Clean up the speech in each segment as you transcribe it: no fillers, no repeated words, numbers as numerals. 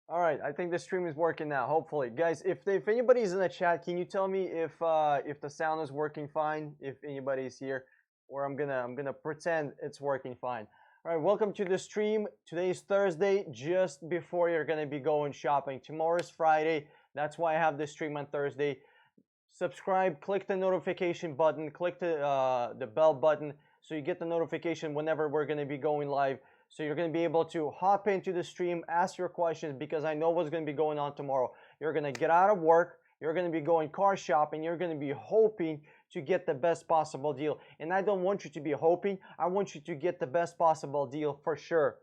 All right, I think the stream is working now. Hopefully, guys, if anybody's in the chat, can you tell me if the sound is working fine? If anybody's here, or I'm gonna pretend it's working fine. All right, welcome to the stream. Today is Thursday, just before you're gonna be going shopping. Tomorrow is Friday. That's why I have this stream on Thursday. Subscribe, click the notification button, click the bell button so you get the notification whenever we're gonna be going live. So you're going to be able to hop into the stream, ask your questions, because I know what's going to be going on tomorrow. You're going to get out of work, you're going to be going car shopping, you're going to be hoping to get the best possible deal. And I don't want you to be hoping, I want you to get the best possible deal for sure.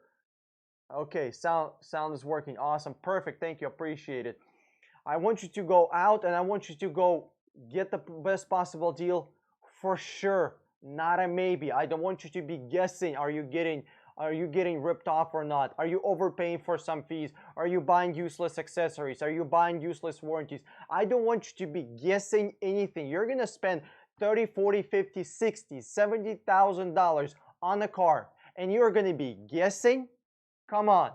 Okay, sound is working. Awesome. Perfect. Thank you. Appreciate it. I want you to go out and I want you to go get the best possible deal for sure. Not a maybe. I don't want you to be guessing. Are you getting ripped off or not? Are you overpaying for some fees? Are you buying useless accessories? Are you buying useless warranties? I don't want you to be guessing anything. You're gonna spend 30, 40, 50, 60, $70,000 on a car and you're gonna be guessing? Come on.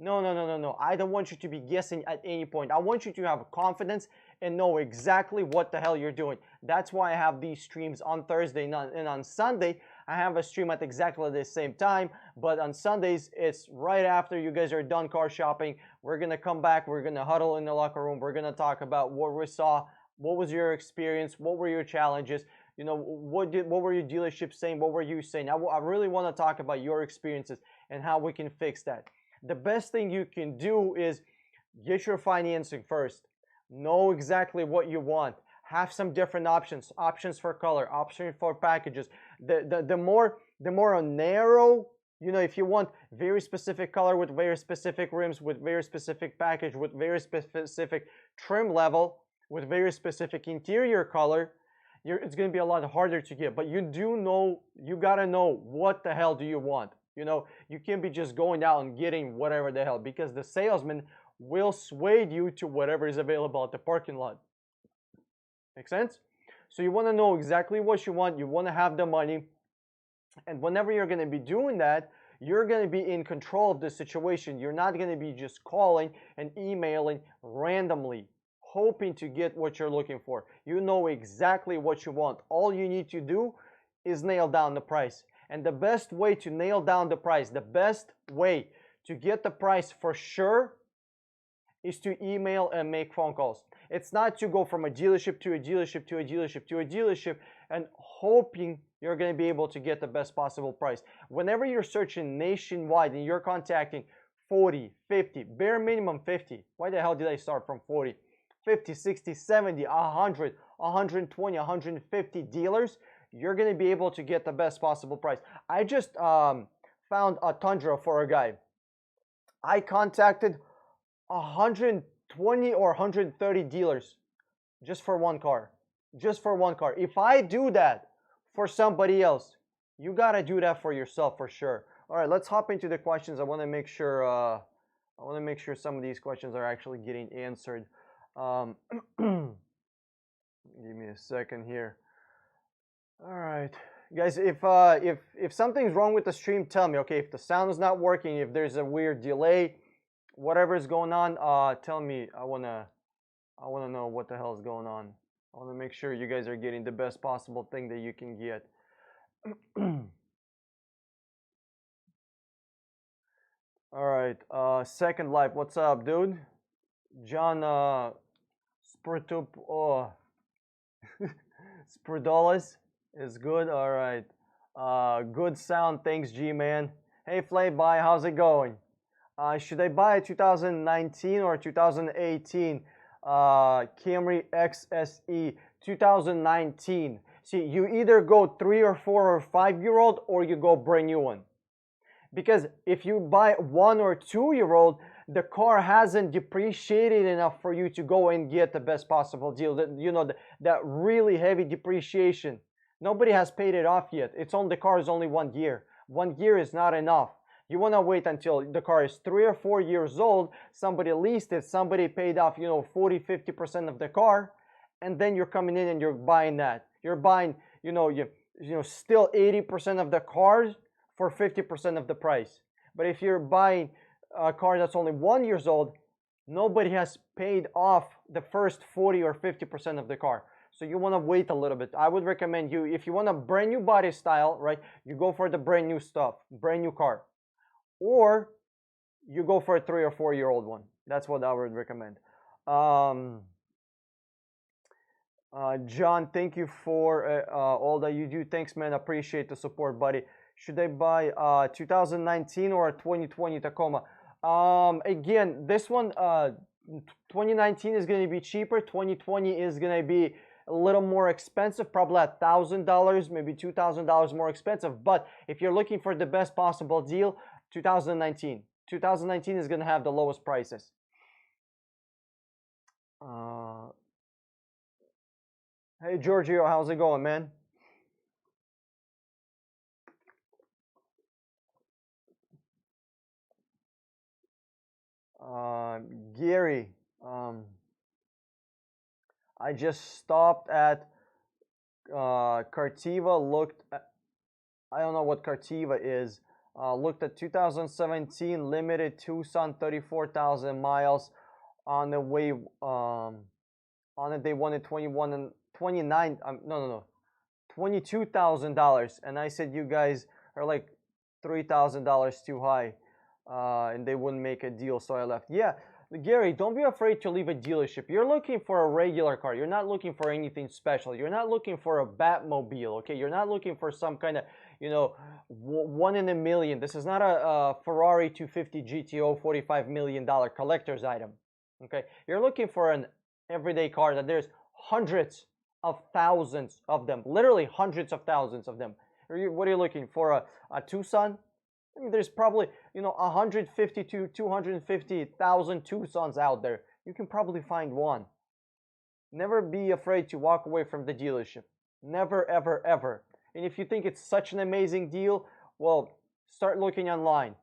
No, no, no, no, no. I don't want you to be guessing at any point. I want you to have confidence and know exactly what the hell you're doing. That's why I have these streams on Thursday and on Sunday. I have a stream at exactly the same time, but on Sundays, it's right after you guys are done car shopping. We're going to come back. We're going to huddle in the locker room. We're going to talk about what we saw. What was your experience? What were your challenges? You know, what were your dealerships saying? What were you saying? I really want to talk about your experiences and how we can fix that. The best thing you can do is get your financing first. Know exactly what you want. Have some different options for color, options for packages. The more narrow, you know, if you want very specific color with very specific rims, with very specific package, with very specific trim level, with very specific interior color, it's going to be a lot harder to get. But you gotta know what the hell do you want. You know, you can't be just going out and getting whatever the hell, because the salesman will sway you to whatever is available at the parking lot. Make sense? So you want to know exactly what you want. You want to have the money. And whenever you're going to be doing that, you're going to be in control of the situation. You're not going to be just calling and emailing randomly, hoping to get what you're looking for. You know exactly what you want. All you need to do is nail down the price. And the best way to nail down the price, the best way to get the price for sure, is to email and make phone calls. It's not to go from a dealership to a dealership to a dealership to a dealership and hoping you're going to be able to get the best possible price. Whenever you're searching nationwide and you're contacting 40, 50, bare minimum 50. Why the hell did I start from 40? 50, 60, 70, 100, 120, 150 dealers, you're going to be able to get the best possible price. I just found a Tundra for a guy. I contacted 120 or 130 dealers just for one car. Just for one car. If I do that for somebody else, you got to do that for yourself for sure. All right, let's hop into the questions. I want to make sure some of these questions are actually getting answered. Give me a second here. All right, guys, if something's wrong with the stream, tell me. Okay, if the sound is not working, if there's a weird delay, whatever is going on, tell me. I wanna know what the hell is going on. I wanna make sure you guys are getting the best possible thing that you can get. All right, Second Life, what's up, dude? John Spurtup, oh, Spurdolas is good. All right, good sound. Thanks, G man. Hey, Flayby, how's it going? Should I buy a 2019 or 2018 Camry XSE? 2019. See, you either go 3 or 4 or 5-year-old or you go brand new one. Because if you buy 1 or 2-year-old, the car hasn't depreciated enough for you to go and get the best possible deal. That really heavy depreciation. Nobody has paid it off yet. The car is only 1 year. 1 year is not enough. You want to wait until the car is 3 or 4 years old, somebody leased it, somebody paid off, 40, 50% of the car, and then you're coming in and you're buying that. You're buying, still 80% of the cars for 50% of the price. But if you're buying a car that's only 1 year old, Nobody has paid off the first 40 or 50% of the car. So you want to wait a little bit. I would recommend you, if you want a brand new body style, right, you go for the brand new stuff, brand new car. Or you go for a 3 or 4 year old one. That's what I would recommend. John, thank you for all that you do. Thanks, man. Appreciate the support, buddy. Should I buy 2019 or a 2020 Tacoma? Again, this one, 2019 is going to be cheaper. 2020 is going to be a little more expensive, probably $1,000, maybe $2,000 more expensive. But if you're looking for the best possible deal, 2019. 2019 is going to have the lowest prices. Hey, Giorgio, how's it going, man? Gary, I just stopped at Cartiva, looked at, I don't know what Cartiva is, looked at 2017 limited Tucson, 34,000 miles. On the way, on it they wanted 21 and 29, no, $22,000, and I said you guys are like $3,000 too high, and they wouldn't make a deal, so I left. Yeah, Gary, don't be afraid to leave a dealership. You're looking for a regular car. You're not looking for anything special. You're not looking for a Batmobile, okay? You're not looking for some kind of, you know, one in a million. This is not a Ferrari 250 GTO $45 million collector's item, okay? You're looking for an everyday car that there's hundreds of thousands of them, literally hundreds of thousands of them. What are you looking for? A Tucson? I mean, there's probably, you know, 150 to 250,000 Tucsons out there. You can probably find one. Never be afraid to walk away from the dealership. Never, ever, ever. And if you think it's such an amazing deal, well, start looking online.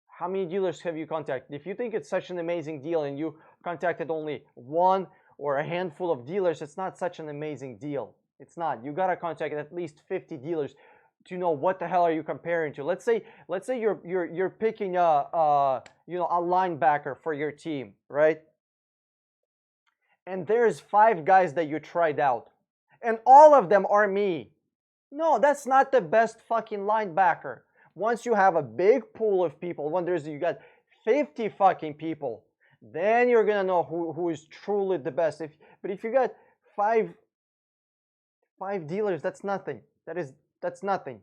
How many dealers have you contacted? If you think it's such an amazing deal and you contacted only one or a handful of dealers, it's not such an amazing deal. It's not. You gotta contact at least 50 dealers to know what the hell are you comparing to. Let's say you're picking a linebacker for your team, right? And there's 5 guys that you tried out, and all of them are me. No, that's not the best fucking linebacker. Once you have a big pool of people, when you got 50 fucking people, then you're gonna know who is truly the best. But if you got five dealers, that's nothing. That's nothing.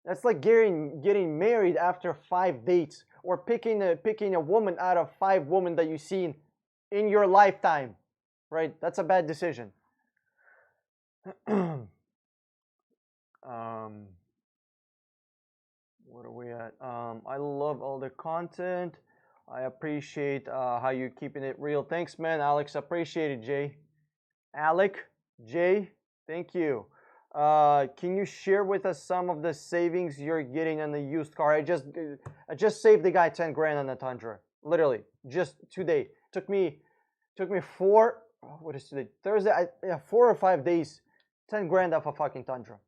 That's like getting married after 5 dates, or picking a woman out of 5 women that you've seen in your lifetime, right? That's a bad decision. What are we at? I love all the content. I appreciate how you're keeping it real. Thanks, man. Alex, appreciate it, Jay. Alec, Jay, thank you. Can you share with us some of the savings you're getting on the used car? I just saved the guy 10 grand on the Tundra. Literally, just today. Took me 4. What is today? Thursday. 4 or 5 days. 10 grand off a fucking Tundra.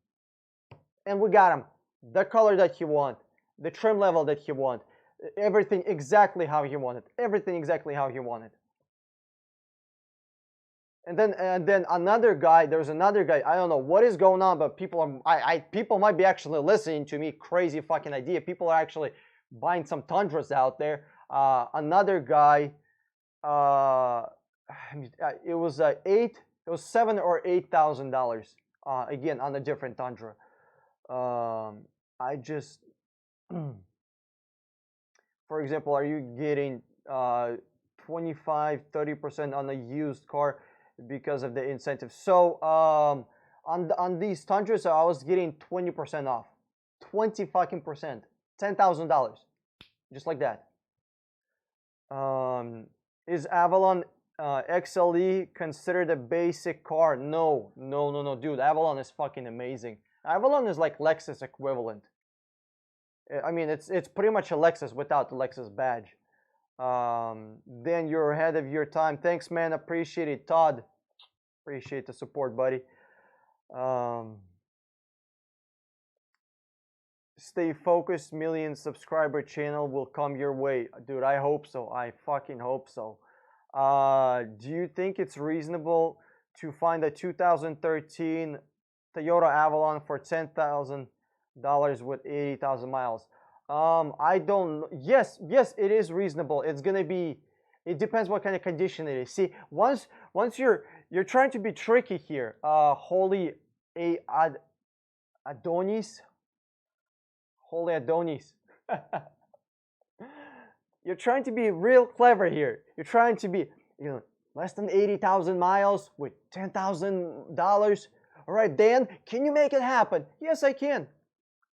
And we got him the color that he want, the trim level that he want, everything exactly how he wanted. Everything exactly how he wanted. And then another guy, there's another guy, I don't know what is going on, but people might be actually listening to me, crazy fucking idea. People are actually buying some Tundras out there. Another guy, it was $7,000 or $8,000, again, on a different Tundra. I just, for example, are you getting 25-30% on a used car because of the incentive? So on these Tundras, I was getting 20% off, 20 fucking percent, $10,000, just like that. Is Avalon XLE considered a basic car? No, dude. Avalon is fucking amazing. Avalon is like Lexus equivalent. I mean, it's pretty much a Lexus without the Lexus badge. Then you're ahead of your time. Thanks, man. Appreciate it, Todd. Appreciate the support, buddy. stay focused, million subscriber channel will come your way. Dude, I hope so. I fucking hope so. Do you think it's reasonable to find a 2013 Toyota Avalon for $10,000 with 80,000 miles? I don't. Yes, it is reasonable. It's gonna be. It depends what kind of condition it is. See, once you're trying to be tricky here. Holy Adonis. Holy Adonis. You're trying to be real clever here. You're trying to be, less than 80,000 miles with $10,000. All right, Dan, can you make it happen? Yes, I can.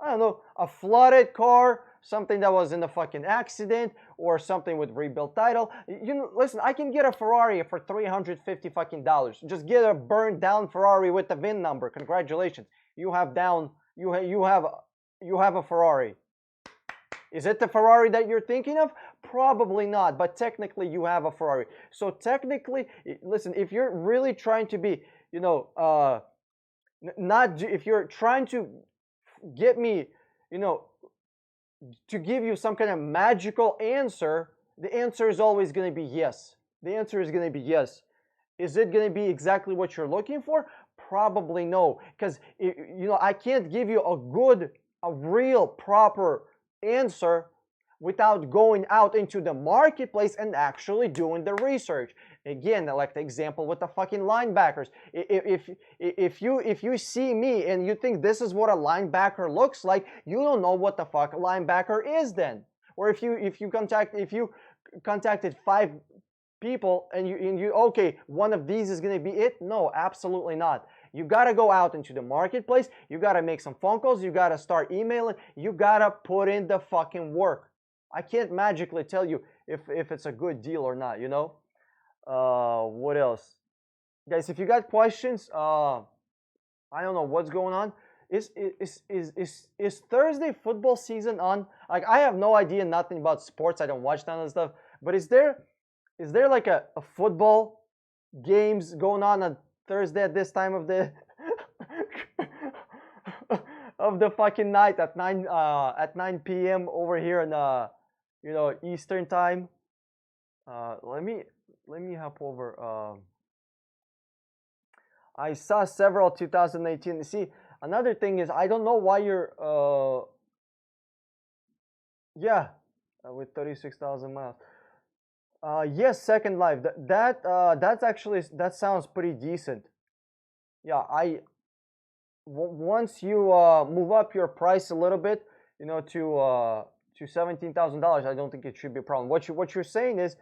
I don't know, a flooded car, something that was in a fucking accident, or something with rebuilt title. Listen, I can get a Ferrari for $350 fucking dollars. Just get a burned down Ferrari with the VIN number. Congratulations, you have a Ferrari. Is it the Ferrari that you're thinking of? Probably not, but technically you have a Ferrari. So technically, listen, if you're really trying to be, if you're trying to get me, to give you some kind of magical answer, the answer is always going to be yes. The answer is going to be yes. Is it going to be exactly what you're looking for? Probably no, because I can't give you a real proper answer without going out into the marketplace and actually doing the research. Again, like the example with the fucking linebackers. If you see me and you think this is what a linebacker looks like, you don't know what the fuck a linebacker is then. Or if you contacted 5 people and you okay, one of these is going to be it? No, absolutely not. You got to go out into the marketplace. You got to make some phone calls. You got to start emailing. You got to put in the fucking work. I can't magically tell you if it's a good deal or not, What else? Guys, if you got questions, I don't know what's going on. Is Thursday football season on? Like, I have no idea, nothing about sports. I don't watch none of that stuff. But is there like a football games going on Thursday at this time of the of the fucking night at 9 p.m. over here in Eastern time? Let me hop over. I saw several 2018. See, another thing is I don't know why you're with 36,000 miles. Yes, Second Life. That's actually, that sounds pretty decent. Yeah, once you move up your price a little bit, to $17,000, I don't think it should be a problem. What you're saying is,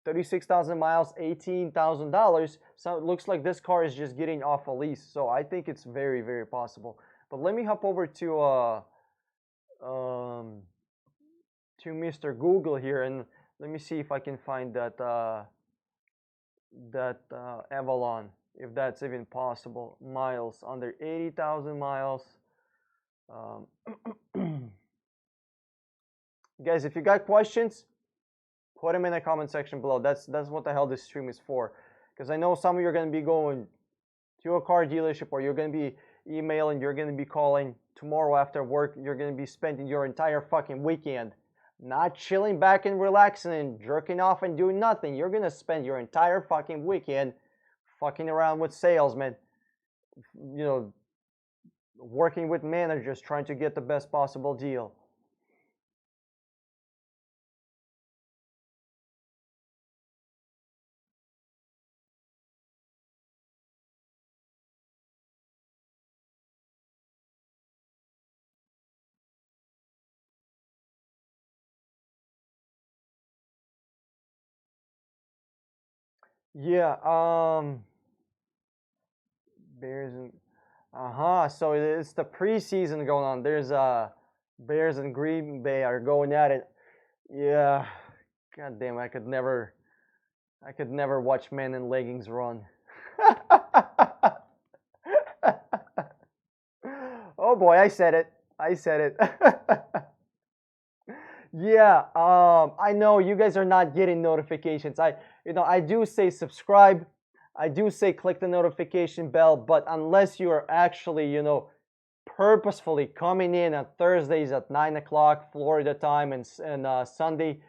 36,000 miles, $18,000. So it looks like this car is just getting off a lease. So I think it's very, very possible. But let me hop over to Mr. Google here, and let me see if I can find that Avalon, if that's even possible. Miles under 80,000 miles. Guys, if you got questions, put them in the comment section below. That's what the hell this stream is for. Because I know some of you are going to be going to a car dealership, or you're going to be emailing, you're going to be calling tomorrow after work. You're going to be spending your entire fucking weekend not chilling back and relaxing and jerking off and doing nothing. You're going to spend your entire fucking weekend fucking around with salesmen, working with managers, trying to get the best possible deal. Yeah, Bears and so it's the preseason going on. There's Bears and Green Bay are going at it. Yeah, god damn, I could never watch men in leggings run. Oh boy, I said it. Yeah, I know you guys are not getting notifications. I do say subscribe. I do say click the notification bell, but unless you are actually, purposefully coming in on Thursdays at 9 o'clock Florida time and Sunday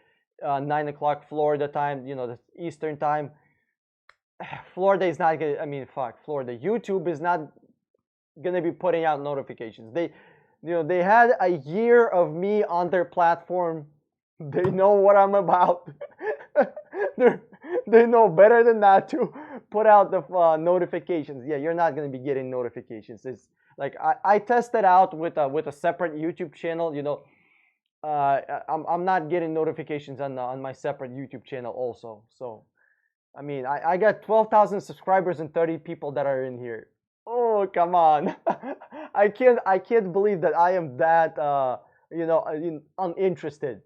9 o'clock Florida time, you know, the Eastern time. Florida is not gonna, I mean, fuck, Florida. YouTube is not gonna be putting out notifications. They had a year of me on their platform. They know what I'm about. They know better than that to put out the notifications. Yeah, you're not gonna be getting notifications. It's like I tested out with a separate YouTube channel. You know, I'm not getting notifications on my separate YouTube channel also. So, I mean, I got 12,000 subscribers and 30 people that are in here. Oh, come on. I can't believe that I am that uninteresting.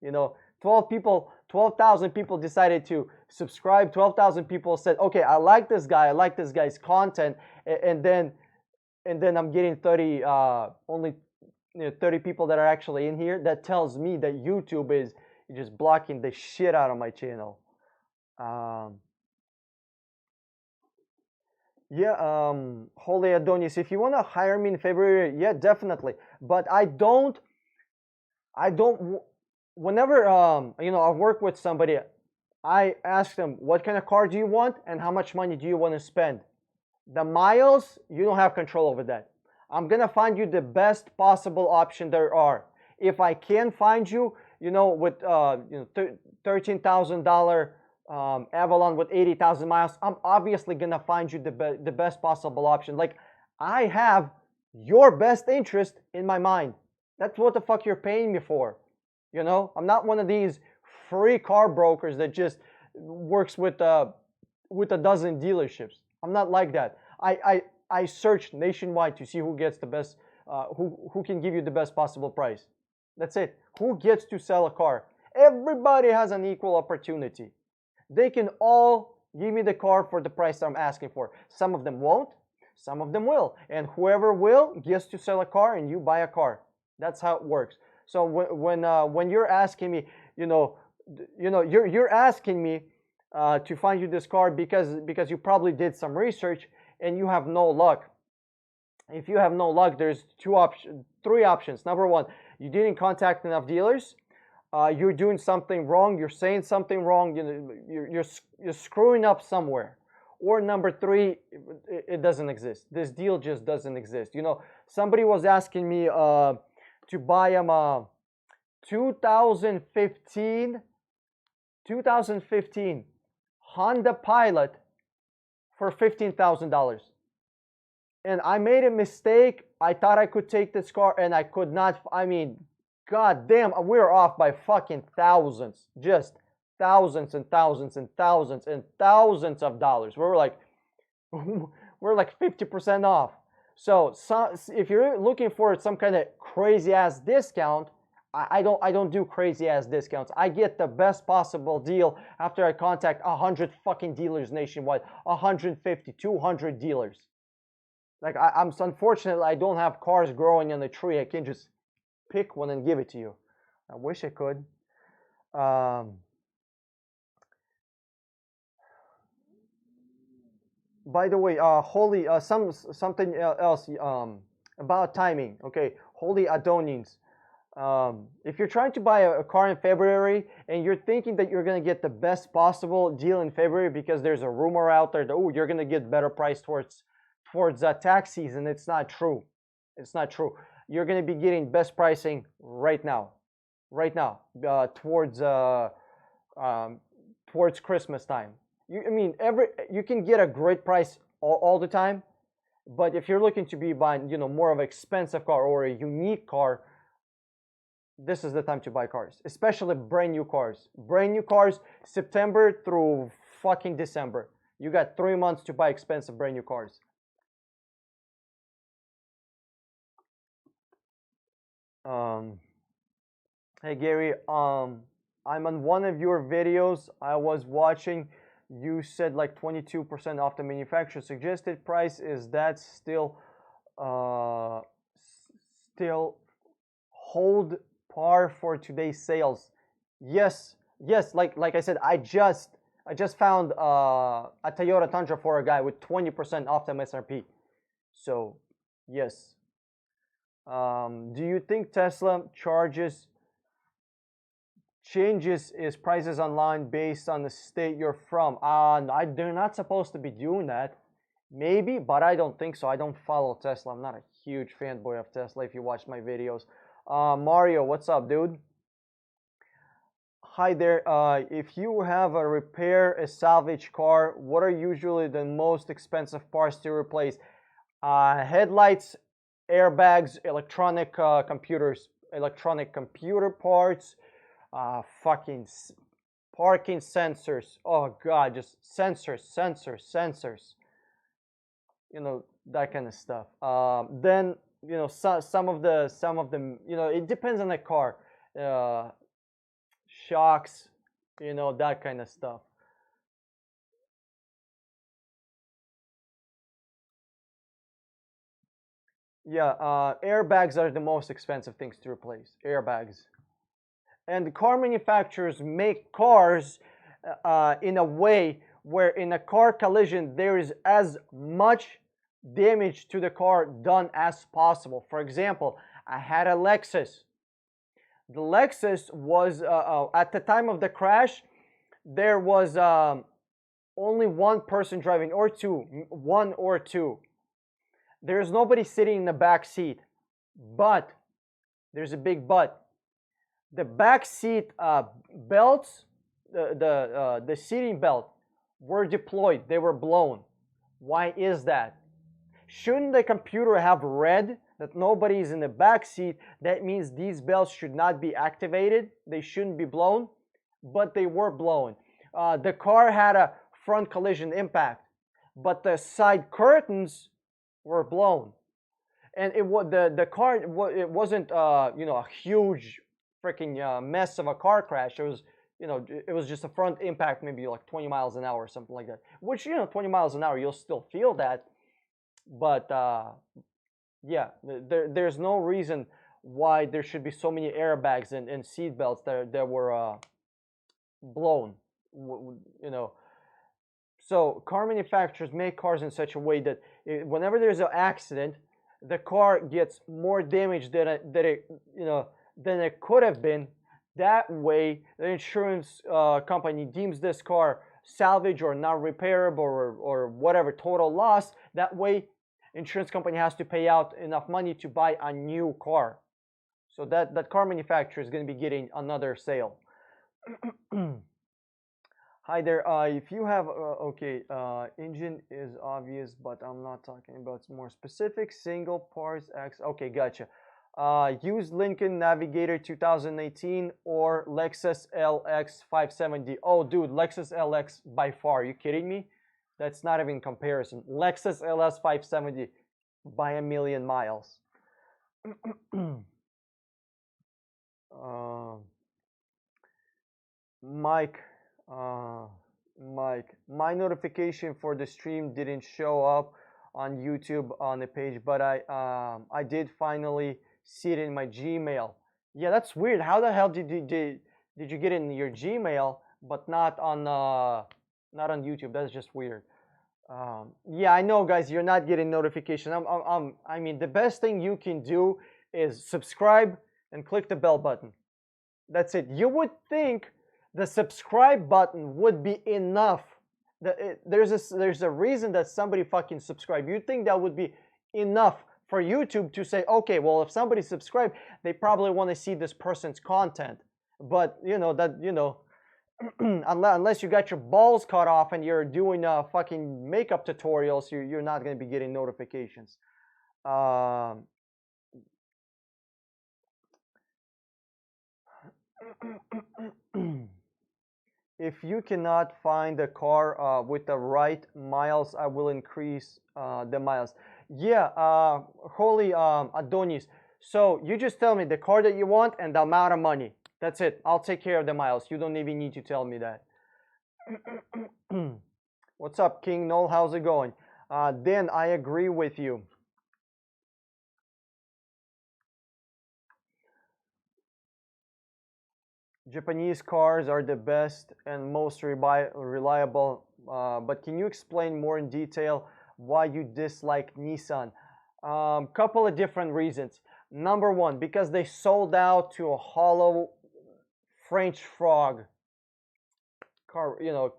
You know, 12,000 people decided to subscribe. 12,000 people said, "Okay, I like this guy. I like this guy's content." And then I'm getting 30 only 30 people that are actually in here. That tells me that YouTube is just blocking the shit out of my channel. Yeah, Holy Adonis, if you want to hire me in February, yeah, definitely. But I don't, whenever, I work with somebody, I ask them, what kind of car do you want and how much money do you want to spend? The miles, you don't have control over that. I'm going to find you the best possible option there are. If I can find you, with, $13,000, Avalon with 80,000 miles, I'm obviously gonna find you the best possible option. Like, I have your best interest in my mind. That's what the fuck you're paying me for. I'm not one of these free car brokers that just works with a dozen dealerships. I'm not like that. I search nationwide to see who gets the best, who can give you the best possible price. That's it. Who gets to sell a car? Everybody has an equal opportunity. They can all give me the car for the price I'm asking for. Some of them won't, some of them will. And whoever will gets to sell a car and you buy a car. That's how it works. So when you're asking me, you're asking me to find you this car because you probably did some research and you have no luck. If you have no luck, there's three options. Number one, you didn't contact enough dealers. You're doing something wrong, you're saying something wrong, you're screwing up somewhere. Or number three, it doesn't exist. This deal just doesn't exist. Somebody was asking me to buy him a 2015 Honda Pilot for $15,000. And I made a mistake. I thought I could take this car and I could not. I mean, God damn, we're off by fucking thousands. Just thousands and thousands and thousands and thousands of dollars. We're like 50% off. So if you're looking for some kind of crazy ass discount, I don't do crazy ass discounts. I get the best possible deal after I contact 100 fucking dealers nationwide, 150, 200 dealers. Like I'm unfortunately I don't have cars growing on the tree. I can just pick one and give it to you. I wish I could. By the way, Holy, something else about timing. Okay, Holy Adonins. If you're trying to buy a car in February and you're thinking that you're gonna get the best possible deal in February because there's a rumor out there that you're gonna get better price towards tax season, it's not true. It's not true. You're gonna be getting best pricing right now, towards Christmas time. You can get a great price all the time, but if you're looking to be buying, more of an expensive car or a unique car, this is the time to buy cars, especially brand new cars. Brand new cars, September through fucking December. You got 3 months to buy expensive brand new cars. Hey Gary, I'm on one of your videos I was watching. You said like 22% off the manufacturer suggested price. Is that still hold par for today's sales? Yes. Like I said, I just found a Toyota Tundra for a guy with 20% off the MSRP. So Yes. Do you think Tesla changes its prices online based on the state you're from? They're not supposed to be doing that. Maybe, but I don't think so. I don't follow Tesla. I'm not a huge fanboy of Tesla if you watch my videos. Mario, what's up, dude? Hi there. If you have a salvage car, what are usually the most expensive parts to replace? Headlights, airbags, electronic computers, electronic computer parts, fucking parking sensors. Oh god, just sensors. You know, that kind of stuff. Then some of them. It depends on the car. Shocks, that kind of stuff. Yeah, airbags are the most expensive things to replace. Airbags. And the car manufacturers make cars in a way where in a car collision there is as much damage to the car done as possible. For example, I had a Lexus. The Lexus was at the time of the crash, there was only one person driving, or two, one or two. There's nobody sitting in the back seat, but there's a big but. The back seat belts, the seating belt, were deployed. They were blown. Why is that? Shouldn't the computer have read that nobody is in the back seat? That means these belts should not be activated. They shouldn't be blown, but they were blown. The car had a front collision impact, but the side curtains were blown, and the car, it wasn't a huge freaking mess of a car crash. It was just a front impact, maybe like 20 miles an hour or something like that. Which 20 miles an hour, you'll still feel that, but yeah, there's no reason why there should be so many airbags and seat belts that were blown. So car manufacturers make cars in such a way that whenever there's an accident, the car gets more damage than it could have been. That way, the insurance company deems this car salvage or not repairable or whatever, total loss. That way, insurance company has to pay out enough money to buy a new car. So that car manufacturer is going to be getting another sale. Hi there. If you have engine is obvious, but I'm not talking about more specific single parts. Okay, gotcha. Use Lincoln Navigator 2018 or Lexus LX 570. Oh, dude, Lexus LX by far. Are you kidding me? That's not even comparison. Lexus LS 570 by a million miles. Mike, my notification for the stream didn't show up on YouTube on the page, but I did finally see it in my Gmail. Yeah, that's weird. How the hell did you get it in your Gmail, but not on YouTube? That's just weird. Yeah, I know, guys. You're not getting notification. I mean, the best thing you can do is subscribe and click the bell button. That's it. You would think the subscribe button would be enough. There's a reason that somebody fucking subscribed. You'd think that would be enough for YouTube to say, okay, well, if somebody subscribed, they probably want to see this person's content. But unless you got your balls cut off and you're doing fucking makeup tutorials, you're not going to be getting notifications. If you cannot find a car with the right miles, I will increase the miles. Yeah, holy Adonis. So you just tell me the car that you want and the amount of money. That's it. I'll take care of the miles. You don't even need to tell me that. What's up, King Noel? How's it going? Dan, I agree with you. Japanese cars are the best and most reliable, but can you explain more in detail why you dislike Nissan? Couple of different reasons. Number one, because they sold out to a hollow French frog car. You know,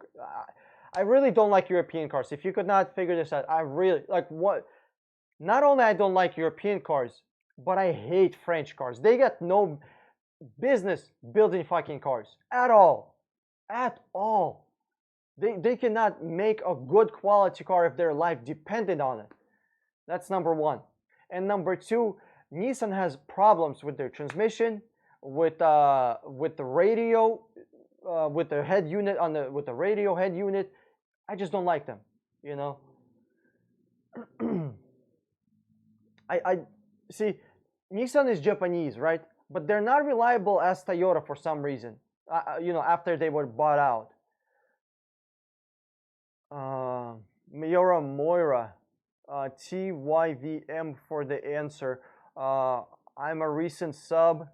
I really don't like European cars. If you could not figure this out, I really like what. Not only I don't like European cars, but I hate French cars. They got no business building fucking cars at all, at all. They cannot make a good quality car if their life depended on it. That's number one. And number two, Nissan has problems with their transmission, with the radio, with the head unit on the with the radio head unit. I just don't like them. You know. I see. Nissan is Japanese, right? But they're not reliable as Toyota for some reason. You know, after they were bought out. Miura Moira, TYVM for the answer. I'm a recent sub,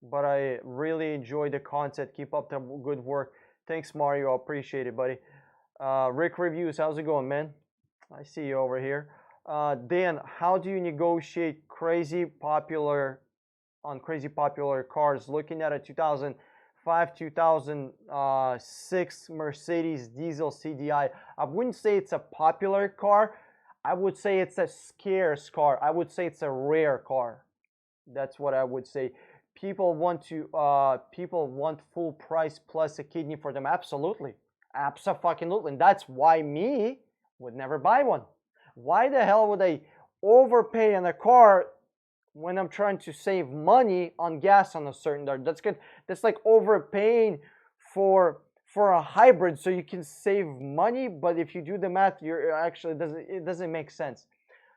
but I really enjoy the content. Keep up the good work. Thanks, Mario. I appreciate it, buddy. Rick Reviews, how's it going, man? I see you over here. Dan, how do you negotiate crazy popular cars? Looking at a 2005, 2006 Mercedes diesel CDI. I wouldn't say it's a popular car. I would say it's a scarce car. I would say it's a rare car. That's what I would say. People want full price plus a kidney for them. Absolutely. Absolutely. And that's why me would never buy one. Why the hell would I overpay on a car when I'm trying to save money on gas on a certain day? That's good. That's like overpaying for a hybrid so you can save money, but if you do the math, you're actually it doesn't make sense.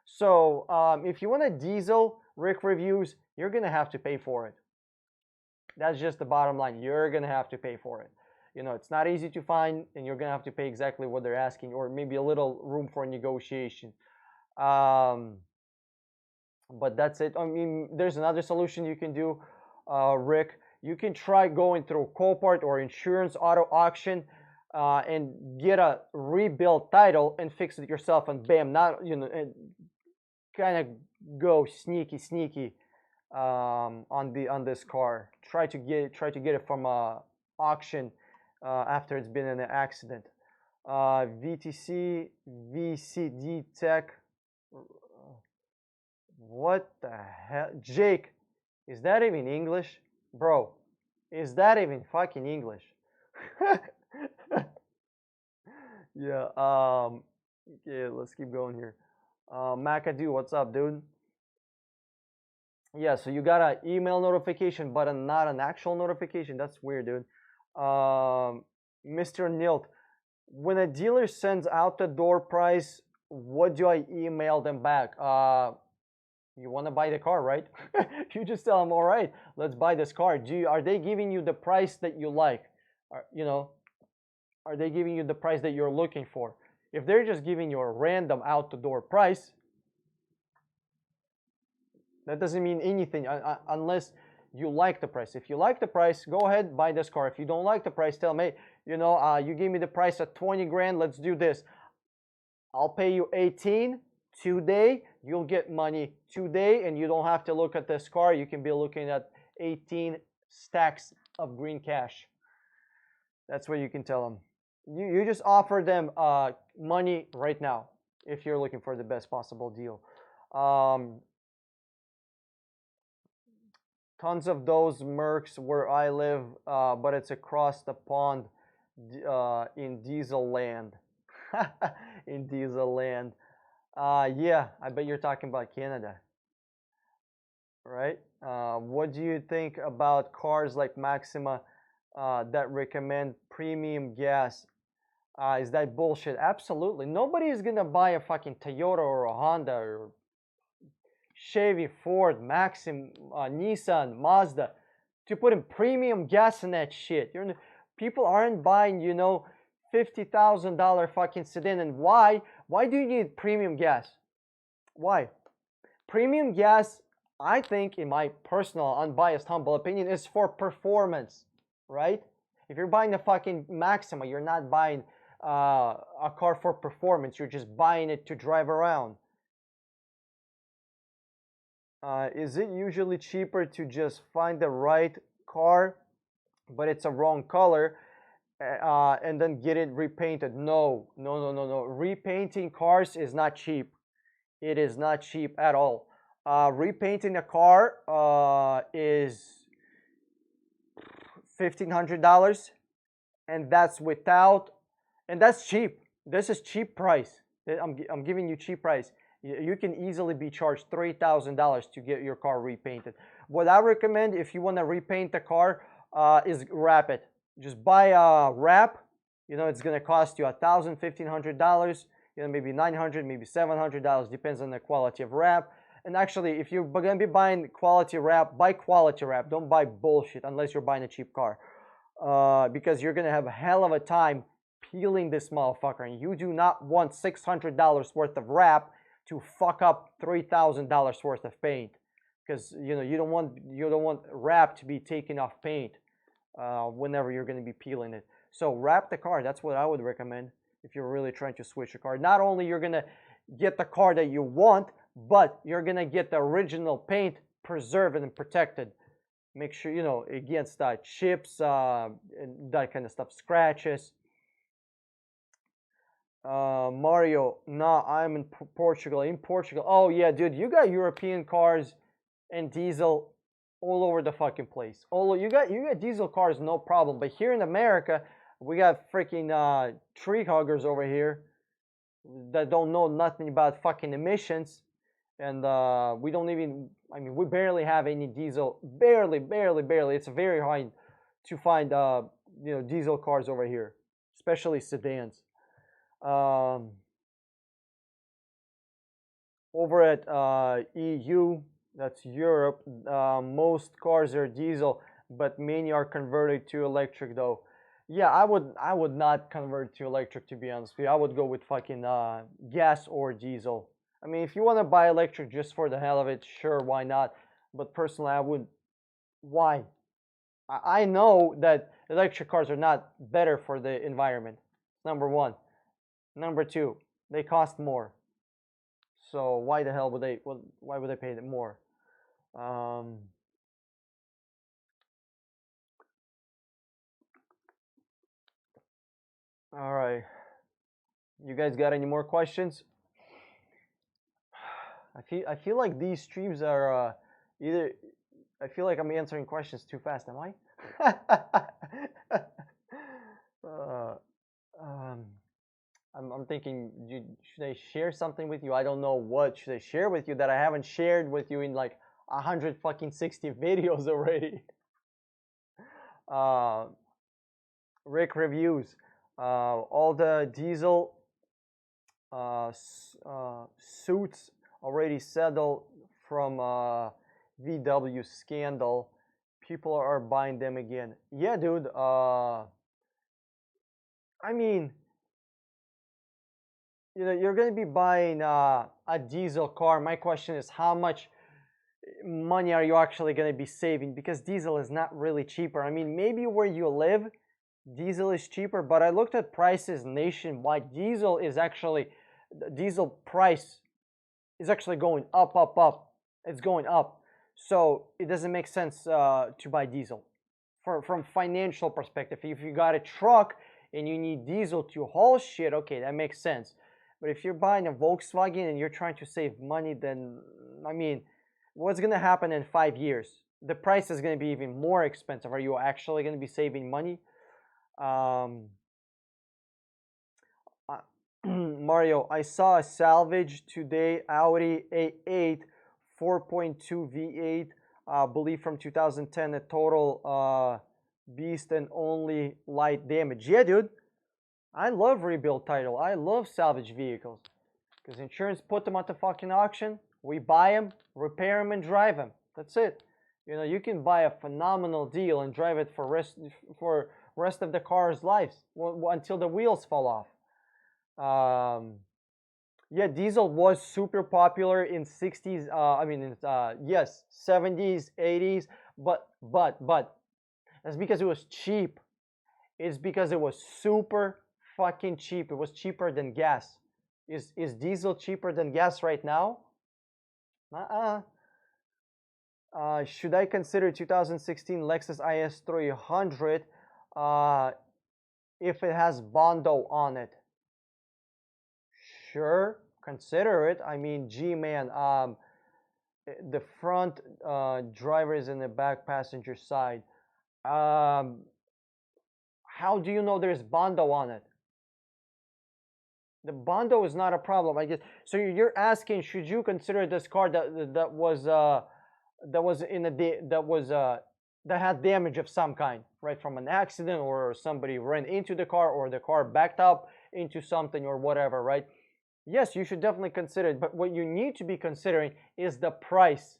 So if you want a diesel, Rick Reviews, you're gonna have to pay for it. That's just the bottom line. You're gonna have to pay for it. You know, it's not easy to find, and you're gonna have to pay exactly what they're asking, or maybe a little room for negotiation. But that's it. I mean, there's another solution you can do, Rick. You can try going through Copart or Insurance Auto Auction and get a rebuilt title and fix it yourself, and bam, not kind of go sneaky on this car. Try to get it from a auction after it's been in an accident. VTC VCD Tech. What the hell, Jake? Is that even English, bro? Is that even fucking English? Yeah. Okay, let's keep going here. McAdoo, what's up, dude? Yeah, so you got an email notification, but not an actual notification. That's weird, dude. Mr. Nilt, when a dealer sends out the door price, what do I email them back? You want to buy the car, right? You just tell them, all right, let's buy this car. Are they giving you the price that you like? Are they giving you the price that you're looking for? If they're just giving you a random out the door price, that doesn't mean anything unless you like the price. If you like the price, go ahead, buy this car. If you don't like the price, tell me, you gave me the price at 20 grand, let's do this. I'll pay you 18 today. You'll get money today, and you don't have to look at this car. You can be looking at 18 stacks of green cash. That's what you can tell them. You just offer them money right now if you're looking for the best possible deal. Tons of those Mercs where I live, but it's across the pond in Diesel Land. In Diesel Land. Yeah, I bet you're talking about Canada. Right? What do you think about cars like Maxima that recommend premium gas? Is that bullshit? Absolutely. Nobody is going to buy a fucking Toyota or a Honda or Chevy, Ford, Maxim, Nissan, Mazda to put in premium gas in that shit. People aren't buying, $50,000 fucking sedan. And why? Why do you need premium gas? Why? Premium gas, I think, in my personal, unbiased, humble opinion, is for performance, right? If you're buying a fucking Maxima, you're not buying a car for performance. You're just buying it to drive around. Is it usually cheaper to just find the right car, but it's a wrong color, and then get it repainted? No, no, no, no, no. Repainting cars is not cheap. It is not cheap at all. Repainting a car is $1,500, and that's without, and that's cheap. This is cheap price. I'm giving you cheap price. You can easily be charged $3,000 to get your car repainted. What I recommend if you want to repaint the car is wrap it. Just buy a wrap. You know, it's gonna cost you $1,000, $1,500. You know, maybe $900, maybe $700. Depends on the quality of wrap. And actually, if you're gonna be buying quality wrap, buy quality wrap. Don't buy bullshit unless you're buying a cheap car, because you're gonna have a hell of a time peeling this motherfucker, and you do not want $600 worth of wrap to fuck up $3,000 worth of paint, because you know you don't want wrap to be taken off paint whenever you're going to be peeling it. So wrap the car. That's what I would recommend if you're really trying to switch a car. Not only you're going to get the car that you want, but you're going to get the original paint preserved and protected. Make sure, you know, against chips and that kind of stuff, scratches. Mario, nah, I'm in Portugal. In Portugal. Oh yeah, dude, you got European cars and diesel all over the fucking place. You got diesel cars, no problem. But here in America, we got freaking tree huggers over here that don't know nothing about fucking emissions, and we don't even. I mean, we barely have any diesel. Barely. It's very hard to find you know, diesel cars over here, especially sedans. Over at EU, that's Europe, most cars are diesel, but many are converted to electric though. Yeah, I would not convert to electric, to be honest with you. I would go with fucking gas or diesel. I mean, if you want to buy electric just for the hell of it, sure, why not? But personally, I would. Why? I know that electric cars are not better for the environment. Number one. Number two, they cost more. So why the hell would they? Why would they pay them more? All right. You guys got any more questions? I feel like these streams are either. I feel like I'm answering questions too fast. Am I? I'm thinking, should I share something with you? I don't know what should I share with you that I haven't shared with you in like 160 videos already. Rick reviews. All the diesel suits already settled from VW scandal. People are buying them again. Yeah, dude. I mean, you know, you're going to be buying a diesel car. My question is, how much money are you actually going to be saving? Because diesel is not really cheaper. I mean, maybe where you live, diesel is cheaper, but I looked at prices nationwide. Diesel price is actually going up. It's going up. So it doesn't make sense to buy diesel from financial perspective. If you got a truck and you need diesel to haul shit, okay, that makes sense. But if you're buying a Volkswagen and you're trying to save money, then, I mean, what's going to happen in 5 years? The price is going to be even more expensive. Are you actually going to be saving money? Mario, I saw a Salvage today, Audi A8, 4.2 V8, I believe from 2010, a total beast and only light damage. Yeah, dude. I love rebuild title. I love salvage vehicles. Because insurance put them at the fucking auction. We buy them, repair them, and drive them. That's it. You know, you can buy a phenomenal deal and drive it for rest of the car's lives until the wheels fall off. Yeah, diesel was super popular in 60s. Yes, 70s, 80s. But that's because it was cheap. It's because it was super fucking cheap. It was cheaper than gas. Is diesel cheaper than gas right now? Should I consider 2016 Lexus IS 300 if it has Bondo on it? Sure, consider it. I mean, gee, man, the front driver is in the back passenger side. How do you know there's Bondo on it? The Bondo is not a problem, I guess. So you're asking, should you consider this car that was in a that had damage of some kind, right, from an accident, or somebody ran into the car, or the car backed up into something, or whatever, right? Yes, you should definitely consider it, but what you need to be considering is the price.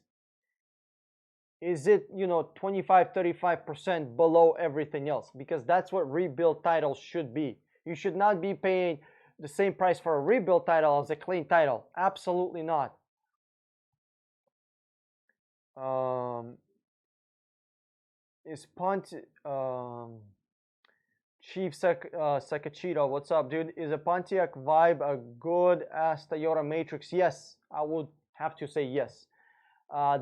Is it, 25, 35% below everything else? Because that's what rebuild titles should be. You should not be paying the same price for a rebuild title as a clean title. Absolutely not. Is Chief Sakachito, what's up, dude? Is a Pontiac Vibe a good as Toyota Matrix? Yes, I would have to say yes.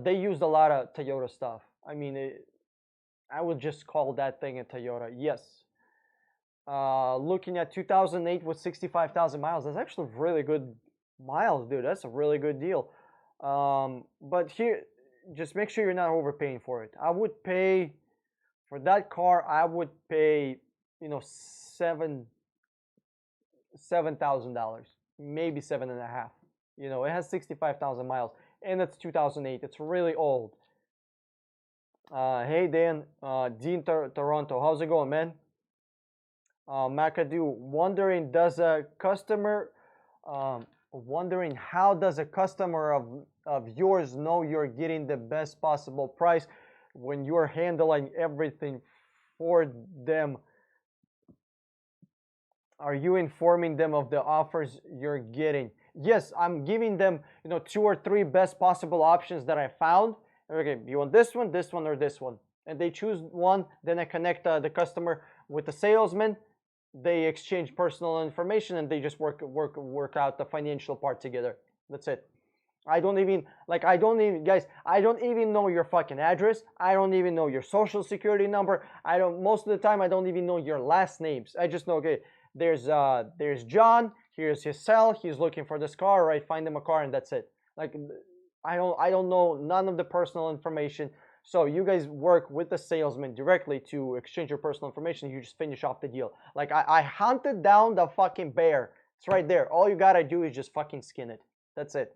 They used a lot of Toyota stuff. I mean, I would just call that thing a Toyota. Yes. Looking at 2008 with 65,000 miles, that's actually really good miles, dude. That's a really good deal. But here, just make sure you're not overpaying for it. I would pay for that car. I would pay, $7,000, maybe $7.5. It has 65,000 miles, and it's 2008. It's really old. Hey Dan, Dean Toronto, how's it going, man? McAdoo, wondering how does a customer of yours know you're getting the best possible price when you're handling everything for them? Are you informing them of the offers you're getting? Yes, I'm giving them, 2 or 3 best possible options that I found. Okay, you want this one, or this one? And they choose one. Then I connect the customer with the salesman. They exchange personal information, and they just work out the financial part together. That's it. I don't even know your fucking address. I don't even know your social security number. Most of the time I don't even know your last names. I just know, okay, there's John, here's his cell, he's looking for this car, right? Find him a car, and that's it. Like, I don't know none of the personal information. So you guys work with the salesman directly to exchange your personal information. You just finish off the deal. Like, I hunted down the fucking bear. It's right there. All you gotta do is just fucking skin it. That's it.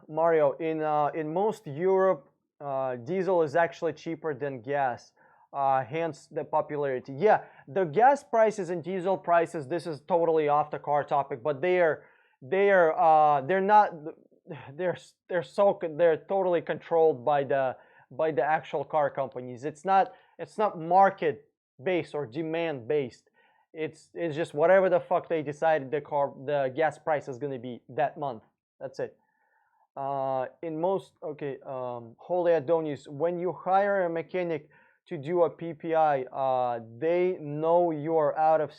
Mario, in most Europe, diesel is actually cheaper than gas. Hence the popularity. Yeah, the gas prices and diesel prices. This is totally off the car topic, but they're totally controlled by the actual car companies. It's not market based or demand based. It's just whatever the fuck they decided the gas price is gonna be that month. That's it. In most, okay, Holy Adonis, when you hire a mechanic to do a PPI, they know you're out of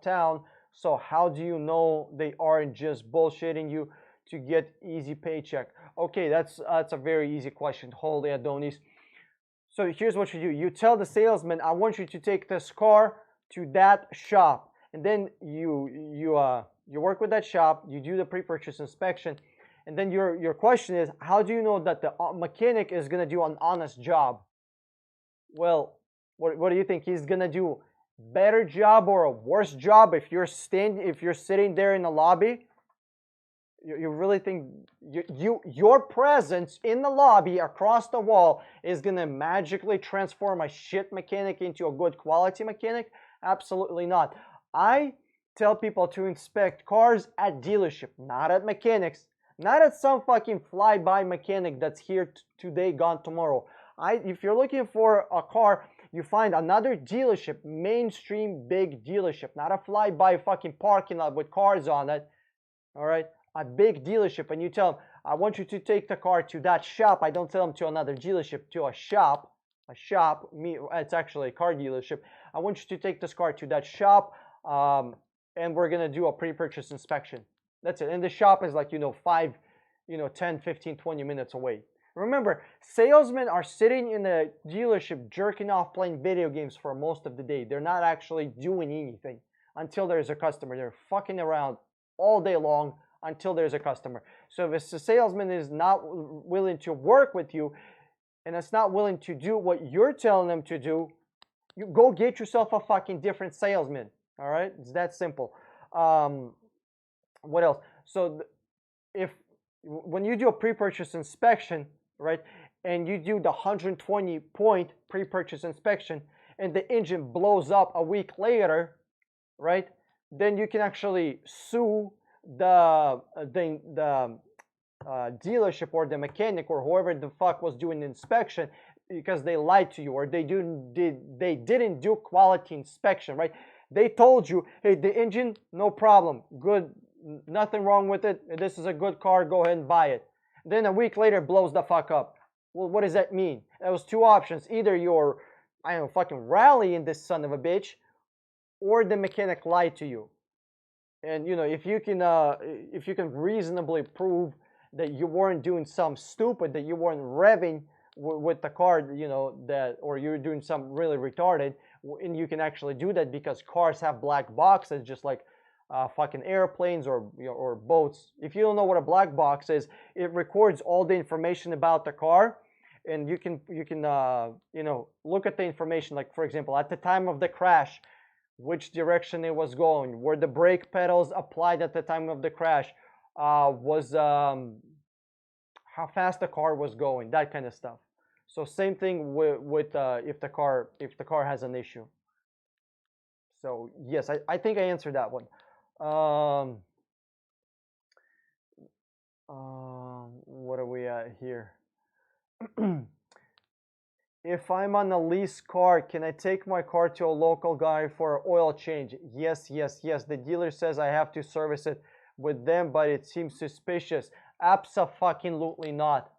town. So how do you know they aren't just bullshitting you to get easy paycheck? Okay, that's a very easy question, Holy Adonis. So here's what you do. You tell the salesman, I want you to take this car to that shop. And then you work with that shop, you do the pre-purchase inspection, and then your question is, how do you know that the mechanic is gonna do an honest job? Well, what do you think? He's gonna do better job or a worse job if you're sitting there in the lobby? You really think your presence in the lobby across the wall is gonna magically transform a shit mechanic into a good quality mechanic? Absolutely not. I tell people to inspect cars at dealership, not at mechanics, not at some fucking fly-by mechanic that's here today, gone tomorrow. If you're looking for a car, you find another dealership, mainstream big dealership, not a fly-by fucking parking lot with cars on it. All right, a big dealership, and you tell them, I want you to take the car to that shop. I don't tell them to another dealership, to a shop. It's actually a car dealership. I want you to take this car to that shop. and we're gonna do a pre-purchase inspection. That's it. And the shop is like, 10, 15, 20 minutes away. Remember, salesmen are sitting in the dealership jerking off playing video games for most of the day. They're not actually doing anything until there's a customer. They're fucking around all day long until there's a customer. So if a salesman is not willing to work with you and it's not willing to do what you're telling them to do, you go get yourself a fucking different salesman. All right? It's that simple. What else? So when you do a pre-purchase inspection, right, and you do the 120-point pre-purchase inspection and the engine blows up a week later, right, then you can actually sue the dealership or the mechanic or whoever the fuck was doing the inspection because they lied to you or they didn't do quality inspection, right? They told you, hey, the engine, no problem, good, nothing wrong with it, this is a good car, go ahead and buy it. Then a week later it blows the fuck up. Well, what does that mean? That was two options. Either you're, fucking rallying this son of a bitch, or the mechanic lied to you. And if you can reasonably prove that you weren't doing something stupid, that you weren't revving with the car, or you're doing something really retarded, and you can actually do that because cars have black boxes, just like fucking airplanes or boats. If you don't know what a black box is, it records all the information about the car, and you can look at the information. Like, for example, at the time of the crash, which direction it was going, were the brake pedals applied at the time of the crash, was how fast the car was going, that kind of stuff. So same thing with if the car has an issue. So yes, I think I answered that one. What are we at here? If I'm on a lease car, can I take my car to a local guy for an oil change? Yes. The dealer says I have to service it with them, but it seems suspicious. Abso-fucking-lutely not.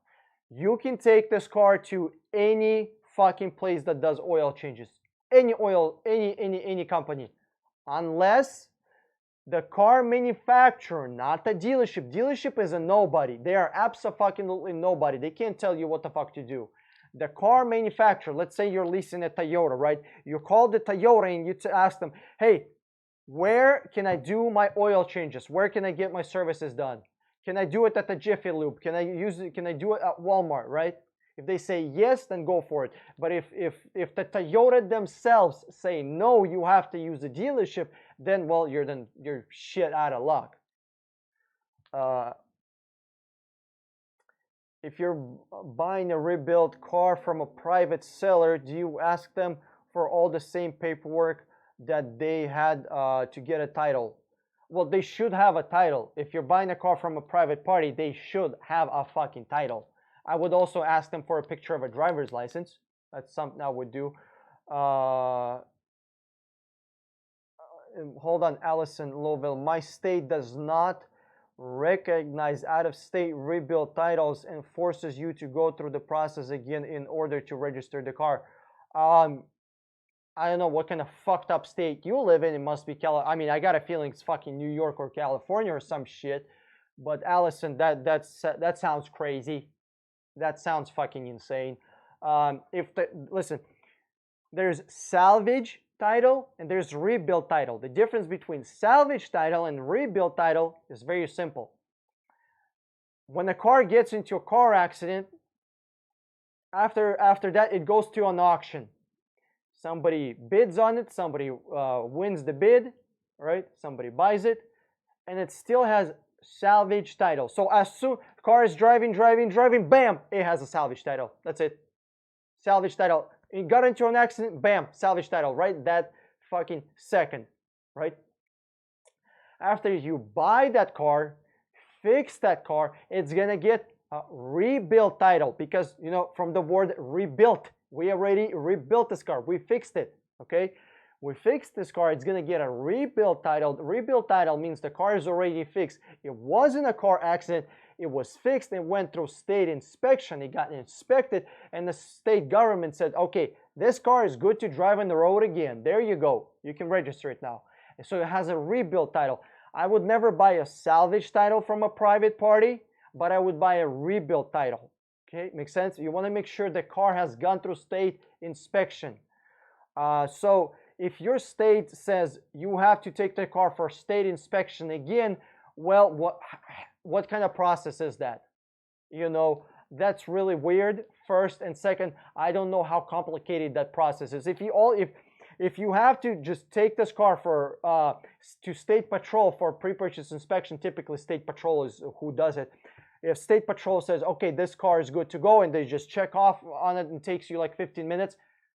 You can take this car to any fucking place that does oil changes. Any company. Unless the car manufacturer, not the dealership. Dealership is a nobody. They are abso-fucking-lutely nobody. They can't tell you what the fuck to do. The car manufacturer, let's say you're leasing a Toyota, right? You call the Toyota and you ask them, hey, where can I do my oil changes? Where can I get my services done? Can I do it at the Jiffy Lube? Can I do it at Walmart, right? If they say yes, then go for it. But if the Toyota themselves say no, you have to use the dealership, then well, you're shit out of luck. If you're buying a rebuilt car from a private seller, do you ask them for all the same paperwork that they had to get a title? Well, they should have a title. If you're buying a car from a private party, they should have a fucking title. I would also ask them for a picture of a driver's license. That's something I would do. Hold on, Allison Lowville. My state does not recognize out-of-state rebuilt titles and forces you to go through the process again in order to register the car. I don't know what kind of fucked up state you live in. It must be California. I mean, I got a feeling it's fucking New York or California or some shit. But Allison, that sounds crazy. That sounds fucking insane. Listen, there's salvage title and there's rebuild title. The difference between salvage title and rebuild title is very simple. When a car gets into a car accident, after that it goes to an auction. Somebody bids on it, somebody wins the bid, right? Somebody buys it, and it still has salvage title. So as soon car is driving, bam, it has a salvage title. That's it. Salvage title. It got into an accident, bam, salvage title, right? That fucking second, right? After you buy that car, fix that car, it's gonna get a rebuilt title because, from the word rebuilt, we already rebuilt this car. We fixed it, okay? We fixed this car. It's gonna get a rebuilt title. The rebuilt title means the car is already fixed. It wasn't a car accident. It was fixed and went through state inspection. It got inspected and the state government said, okay, this car is good to drive on the road again. There you go. You can register it now. So it has a rebuild title. I would never buy a salvage title from a private party, but I would buy a rebuild title. Okay, makes sense? You want to make sure the car has gone through state inspection. So if your state says you have to take the car for state inspection again, well, what kind of process is that? You know, that's really weird. First and second, I don't know how complicated that process is. If you have to just take this car for to state patrol for pre-purchase inspection, typically state patrol is who does it. If state patrol says, okay, this car is good to go, and they just check off on it and takes you like 15 minutes,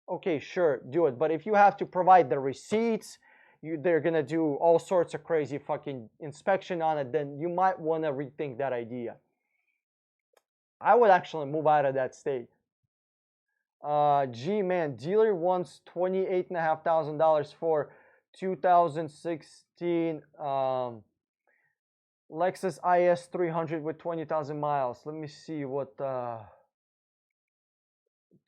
okay, sure, do it. But if you have to provide the receipts, they're gonna do all sorts of crazy fucking inspection on it, then you might want to rethink that idea. I would actually move out of that state. G-Man, dealer wants $28,500 for 2016 Lexus IS 300 with 20,000 miles. Let me see what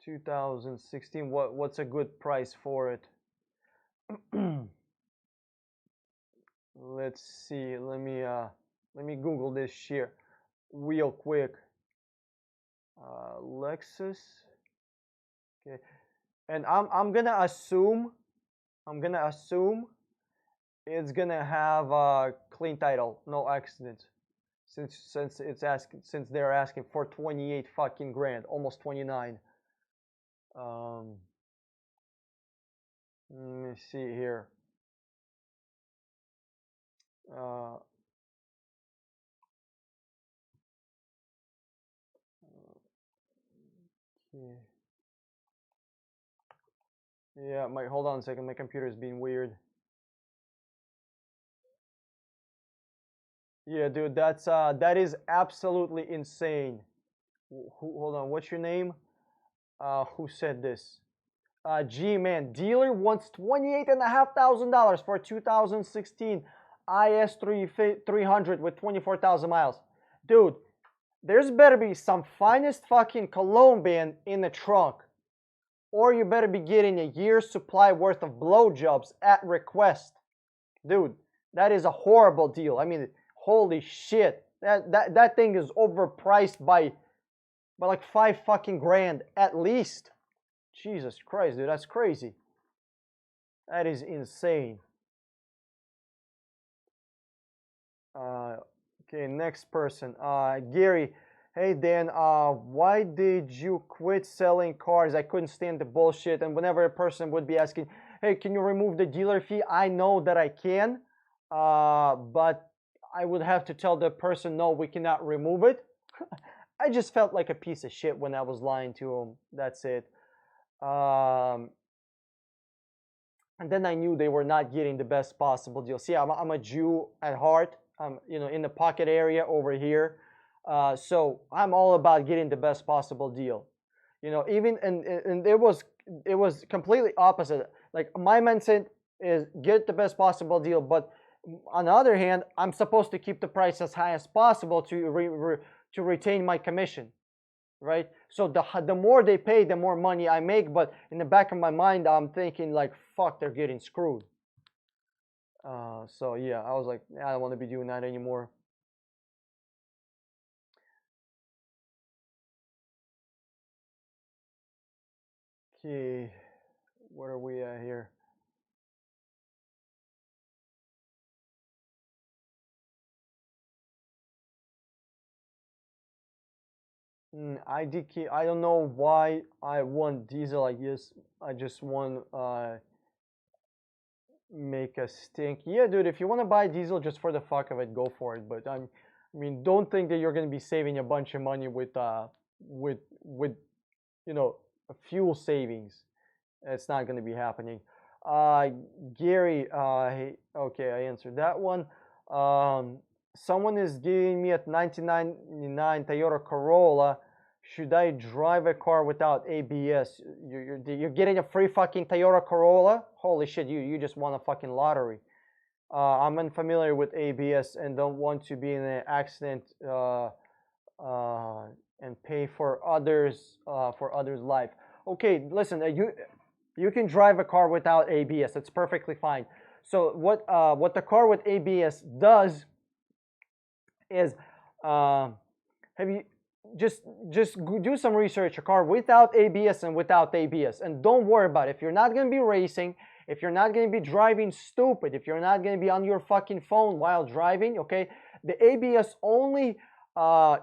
2016. What's a good price for it? Let's see. Let me Google this here real quick. Lexus. Okay, and I'm gonna assume it's gonna have a clean title, no accidents, since they're asking for 28 fucking grand, almost 29. Let me see here. Okay. Yeah, hold on a second. My computer is being weird. Yeah, dude, that is absolutely insane. Hold on, what's your name? Who said this? G-Man, dealer wants $28,500 for 2016 IS 300 with 24,000 miles. Dude, there's better be some finest fucking Colombian in the trunk, or you better be getting a year's supply worth of blowjobs at request. Dude, that is a horrible deal. I mean, holy shit. That thing is overpriced by like 5 fucking grand at least. Jesus Christ, dude, that's crazy. That is insane. Okay, next person. Gary, hey Dan, why did you quit selling cars? I couldn't stand the bullshit. And whenever a person would be asking, hey, can you remove the dealer fee? I know that I can, but I would have to tell the person, no, we cannot remove it. I just felt like a piece of shit when I was lying to him. That's it. And then I knew they were not getting the best possible deal. See, I'm a Jew at heart. I'm, in the pocket area over here. So I'm all about getting the best possible deal. Even and it was completely opposite. Like my mindset is get the best possible deal, but on the other hand, I'm supposed to keep the price as high as possible to retain my commission, right? So the more they pay, the more money I make. But in the back of my mind, I'm thinking like, fuck, they're getting screwed. So yeah, I was like, I don't want to be doing that anymore. Okay, where are we at here? IDK, I don't know why I want diesel. I guess I just want make a stink. Yeah, dude, if you want to buy diesel just for the fuck of it, go for it. But I mean, don't think that you're gonna be saving a bunch of money with fuel savings. It's not gonna be happening. Gary, hey, okay, I answered that one. Someone is giving me a 1999 Toyota Corolla. Should I drive a car without ABS? You're getting a free fucking Toyota Corolla? Holy shit, you just won a fucking lottery. I'm unfamiliar with ABS and don't want to be in an accident and pay for others' life. Okay, listen, you can drive a car without ABS. It's perfectly fine. So what the car with ABS does is, have you just do some research. A car without ABS and without ABS, and don't worry about it. If you're not gonna be racing, if you're not gonna be driving stupid, if you're not gonna be on your fucking phone while driving, okay, the ABS only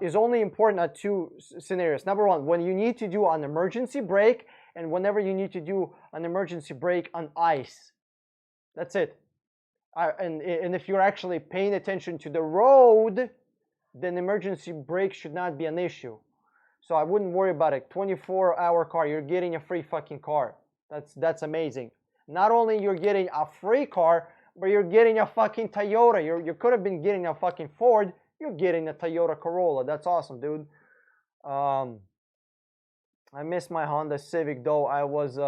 is only important at two scenarios. Number one, when you need to do an emergency brake, and whenever you need to do an emergency brake on ice. That's it. And if you're actually paying attention to the road, then emergency brake should not be an issue. So I wouldn't worry about it. 24-hour car, you're getting a free fucking car. That's amazing. Not only you're getting a free car, but you're getting a fucking Toyota. You could have been getting a fucking Ford. You're getting a Toyota Corolla. That's awesome, dude. I miss my Honda Civic though. I was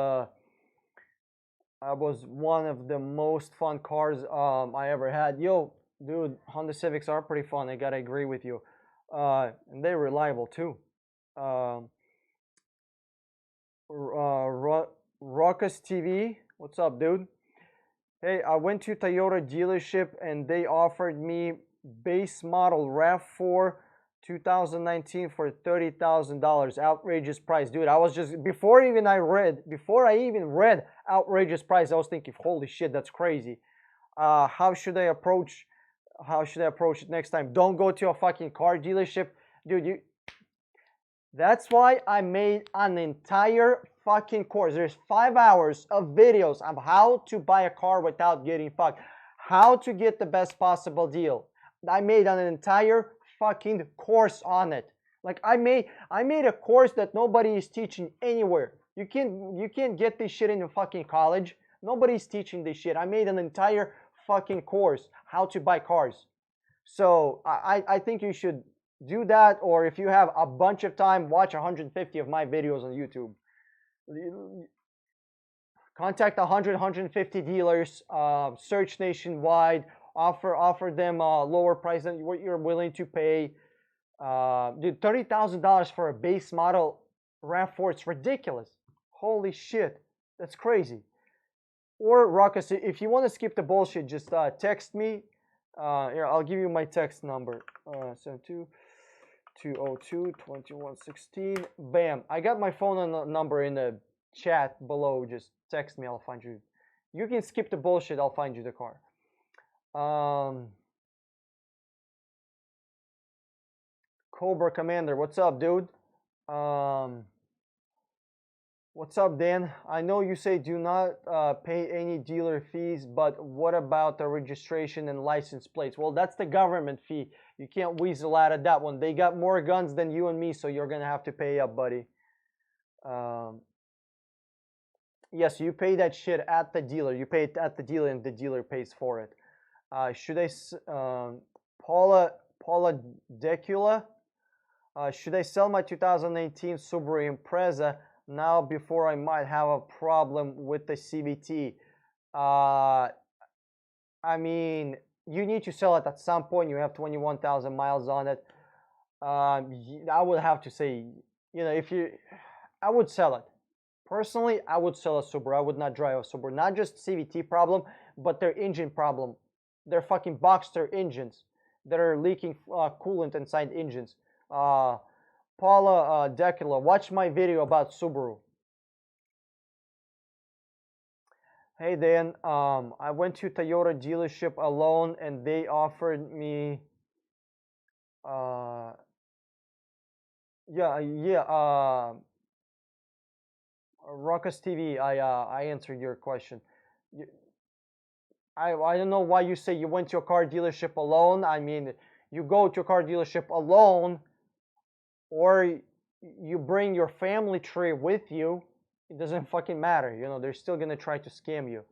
one of the most fun cars I ever had. Yo, dude, Honda Civics are pretty fun. I gotta agree with you, and they're reliable too. Ruckus TV, what's up, dude? Hey, I went to Toyota dealership and they offered me base model RAV4 2019 for $30,000. Outrageous price, dude. I was just before I even read outrageous price, I was thinking, holy shit, that's crazy. How should I approach it next time? Don't go to a fucking car dealership, dude. That's why I made an entire fucking course. There's 5 hours of videos on how to buy a car without getting fucked, how to get the best possible deal. I made an entire fucking course on it. Like I made a course that nobody is teaching anywhere. You can't get this shit in a fucking college. Nobody's teaching this shit. I made an entire fucking course how to buy cars. So I think you should do that, or if you have a bunch of time, watch 150 of my videos on YouTube. Contact 150 dealers, search nationwide, offer them a lower price than what you're willing to pay. Dude, $30,000 for a base model RAV4, it's ridiculous. Holy shit, that's crazy. Or Ruckus, if you want to skip the bullshit, just text me. Here, I'll give you my text number. 72-202-2116. Bam. I got my phone number in the chat below. Just text me. I'll find you. You can skip the bullshit. I'll find you the car. Cobra Commander. What's up, dude? What's up, Dan? I know you say do not pay any dealer fees, but what about the registration and license plates? Well, that's the government fee. You can't weasel out of that one. They got more guns than you and me, so you're going to have to pay up, buddy. Yes, you pay that shit at the dealer. You pay it at the dealer, and the dealer pays for it. Should I, Paula Decula, should I sell my 2018 Subaru Impreza now before I might have a problem with the CVT? I mean, you need to sell it at some point. You have 21,000 miles on it. I would have to say, you know, I would sell it. Personally, I would sell a Subaru. I would not drive a Subaru. Not just CVT problem, but their engine problem. They're fucking Boxster engines that are leaking coolant inside engines. Paula Decula, watch my video about Subaru. Hey Dan, I went to Toyota dealership alone and they offered me Ruckus TV, I answered your question. I don't know why you say you went to a car dealership alone. I mean, you go to a car dealership alone, or you bring your family tree with you. It doesn't fucking matter. You know, they're still gonna try to scam you.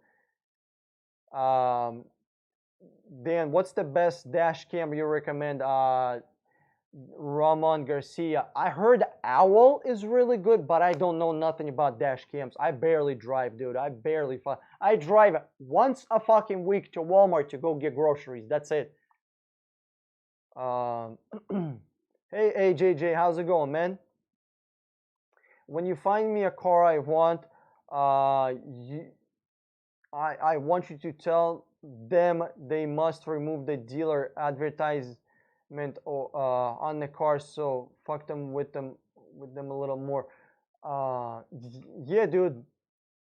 Dan, what's the best dash cam you recommend? Ramon Garcia. I heard Owl is really good, but I don't know nothing about dash cams. I barely drive, dude. I drive once a fucking week to Walmart to go get groceries. That's it. Hey AJJ, how's it going, man? When you find me a car I want, I want you to tell them, they must remove the dealer advertisement on the car. So fuck them with them a little more. Yeah, dude.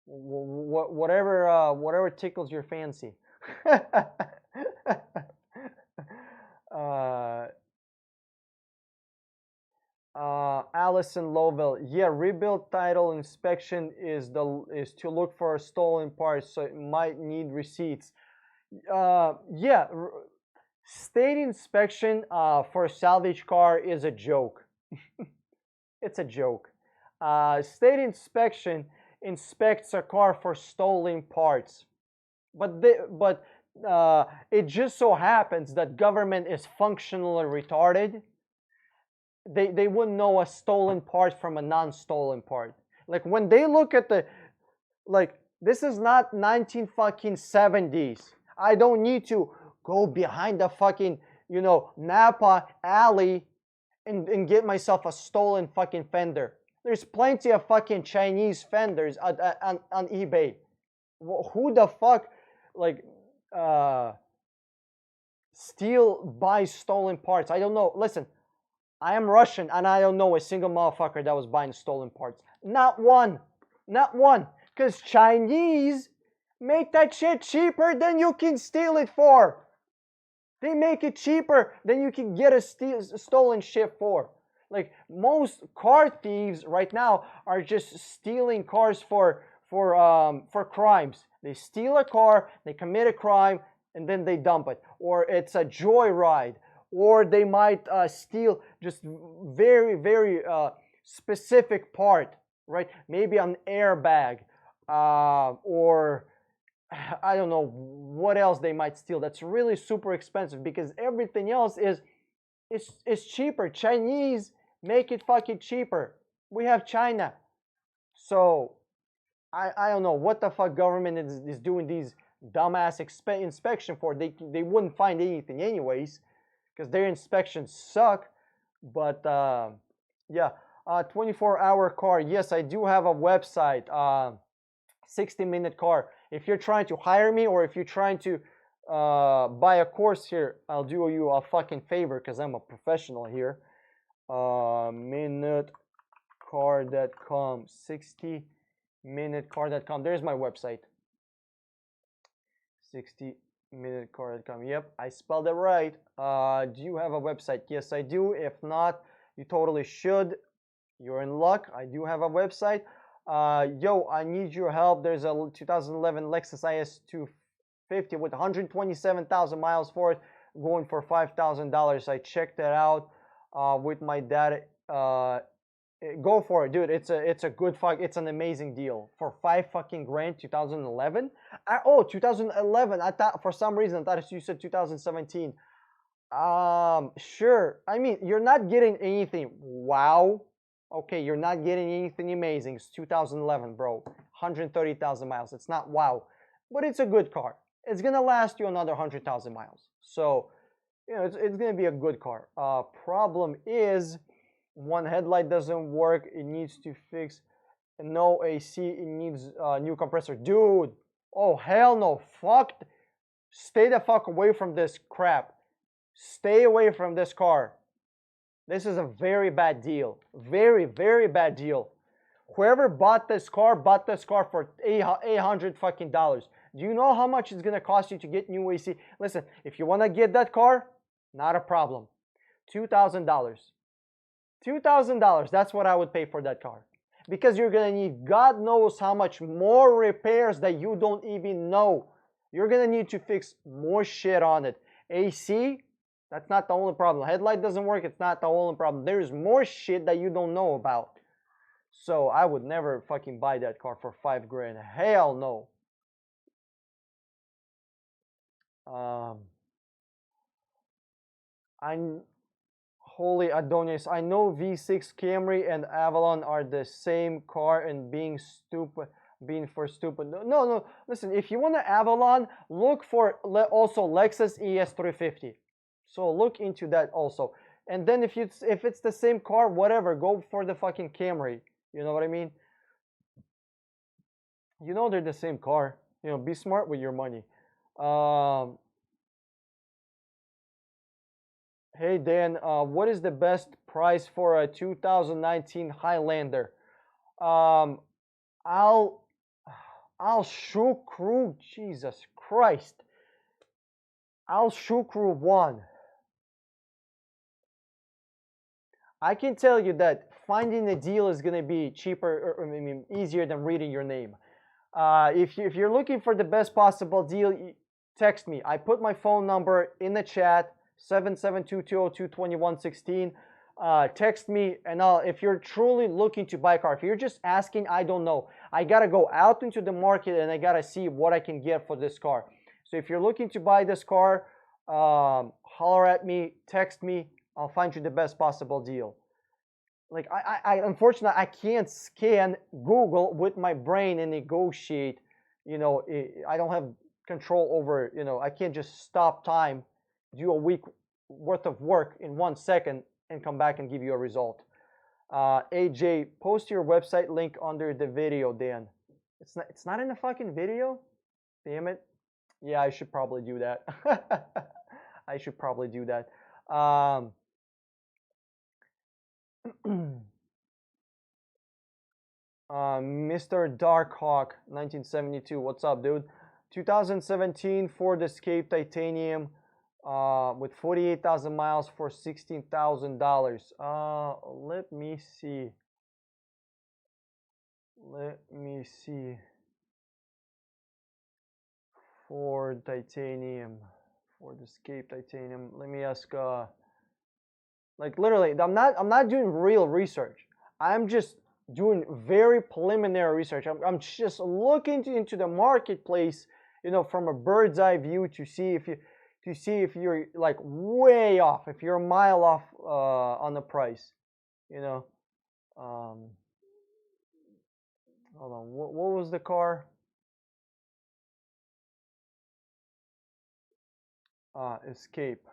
Whatever tickles your fancy. uh, Allison Lovell. Yeah, rebuild title inspection is to look for stolen parts, so it might need receipts. Yeah, state inspection for a salvage car is a joke. It's a joke. State inspection inspects a car for stolen parts, but it just so happens that government is functionally retarded. They wouldn't know a stolen part from a non-stolen part. Like when they look at this is not 1970s. I don't need to go behind the fucking Napa alley and get myself a stolen fucking fender. There's plenty of fucking Chinese fenders on eBay. Who the fuck buys stolen parts? I don't know. Listen, I am Russian and I don't know a single motherfucker that was buying stolen parts. Not one. Not one. Because Chinese make that shit cheaper than you can steal it for. They make it cheaper than you can get a stolen shit for. Like most car thieves right now are just stealing cars for crimes. They steal a car, they commit a crime, and then they dump it. Or it's a joyride. Or they might steal just very, very specific part, right? Maybe an airbag, or I don't know what else they might steal. That's really super expensive because everything else is cheaper. Chinese make it fucking cheaper. We have China. So I don't know what the fuck government is doing these dumbass inspection for. They wouldn't find anything anyways because their inspections suck. But yeah, 24-hour car. Yes, I do have a website. 60-minute car. If you're trying to hire me or if you're trying to buy a course here, I'll do you a fucking favor because I'm a professional here. Minutecar.com, 60minutecar.com. There's my website. 60minutecar.com. Yep, I spelled it right. Do you have a website? Yes, I do. If not, you totally should. You're in luck. I do have a website. Yo, I need your help. There's a 2011 Lexus IS 250 with 127,000 miles for it, going for $5,000. I checked it out with my dad. Go for it, dude. It's a good fuck. It's an amazing deal for $5 fucking grand. 2011. 2011. I thought for some reason I thought you said 2017. Sure. I mean, you're not getting anything. Wow. Okay, you're not getting anything amazing. It's 2011, bro. 130,000 miles. It's not wow, but it's a good car. It's gonna last you another 100,000 miles. So, it's gonna be a good car. Problem is, one headlight doesn't work. It needs to fix. No AC. It needs a new compressor, dude. Oh hell no! Fuck. Stay the fuck away from this crap. Stay away from this car. This is a very bad deal. Very, very bad deal. Whoever bought this car for $800 fucking dollars. Do you know how much it's gonna cost you to get new AC? Listen, if you wanna get that car, not a problem. $2,000. $2,000. That's what I would pay for that car. Because you're gonna need God knows how much more repairs that you don't even know. You're gonna need to fix more shit on it. AC. That's not the only problem. Headlight doesn't work. It's not the only problem. There's more shit that you don't know about. So I would never fucking buy that car for $5 grand. Hell no. Holy Adonis. I know V6 Camry and Avalon are the same car and being for stupid. No. Listen, if you want an Avalon, look for also Lexus ES350. So look into that also. And then if it's the same car, whatever, go for the fucking Camry. You know what I mean? They're the same car. Be smart with your money. Um, hey Dan, what is the best price for a 2019 Highlander? Um, I'll Al Shukru, Jesus Christ, Al Shukru 1. I can tell you that finding a deal is going to be cheaper, or I mean, easier than reading your name. If you're looking for the best possible deal, text me. I put my phone number in the chat, 772-202-2116. Text me, and if you're truly looking to buy a car, if you're just asking, I don't know. I got to go out into the market, and I got to see what I can get for this car. So if you're looking to buy this car, holler at me, text me. I'll find you the best possible deal. Like I unfortunately I can't scan Google with my brain and negotiate. You know, I don't have control over. You know, I can't just stop time, do a week worth of work in 1 second, and come back and give you a result. AJ, post your website link under the video, Dan. It's not in the fucking video. Damn it. Yeah, I should probably do that. I should probably do that. Mr. Darkhawk 1972, what's up, dude? 2017 Ford Escape Titanium with 48,000 miles for $16,000. Let me see. Ford Titanium, Ford Escape Titanium. Let me ask. Like literally, I'm not doing real research. I'm just doing very preliminary research. I'm just looking into the marketplace, you know, from a bird's eye view to see if you're like way off, if you're a mile off on the price, you know. Hold on, what was the car? Escape.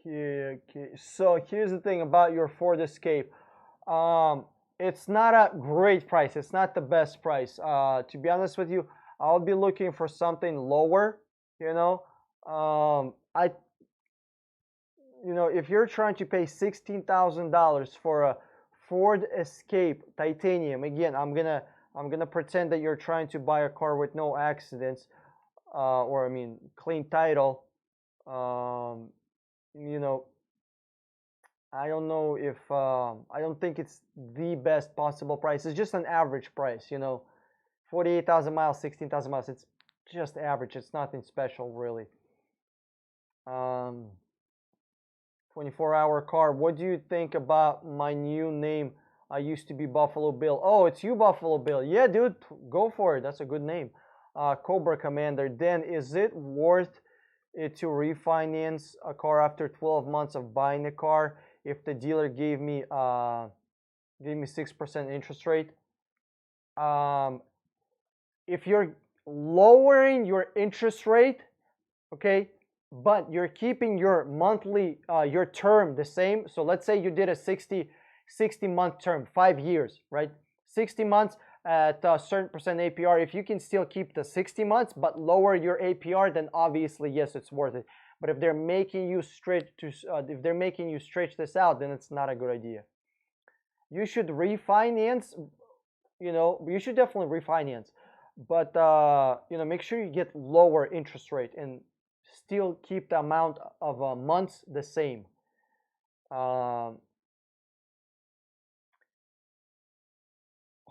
Okay. So here's the thing about your Ford Escape. It's not a great price. It's not the best price. To be honest with you, I'll be looking for something lower. You know, if you're trying to pay $16,000 for a Ford Escape Titanium, again, I'm gonna pretend that you're trying to buy a car with no accidents, or I mean, clean title. You know, I don't know if I don't think it's the best possible price. It's just an average price, you know, 48,000 miles, 16,000 miles. It's just average. It's nothing special, really. 24-hour car. What do you think about my new name? I used to be Buffalo Bill. Oh, it's you, Buffalo Bill. Yeah, dude, go for it. That's a good name. Cobra Commander. Then, is it worth it to refinance a car after 12 months of buying a car if the dealer gave me 6% interest rate? If you're lowering your interest rate, okay, but you're keeping your monthly your term the same. So let's say you did a 60 month term, 5 years, right? 60 months at a certain percent APR. If you can still keep the 60 months but lower your APR, then obviously yes, it's worth it. But if they're making you stretch this out, then it's not a good idea. You should refinance. You know, you should definitely refinance, but you know, make sure you get lower interest rate and still keep the amount of months the same.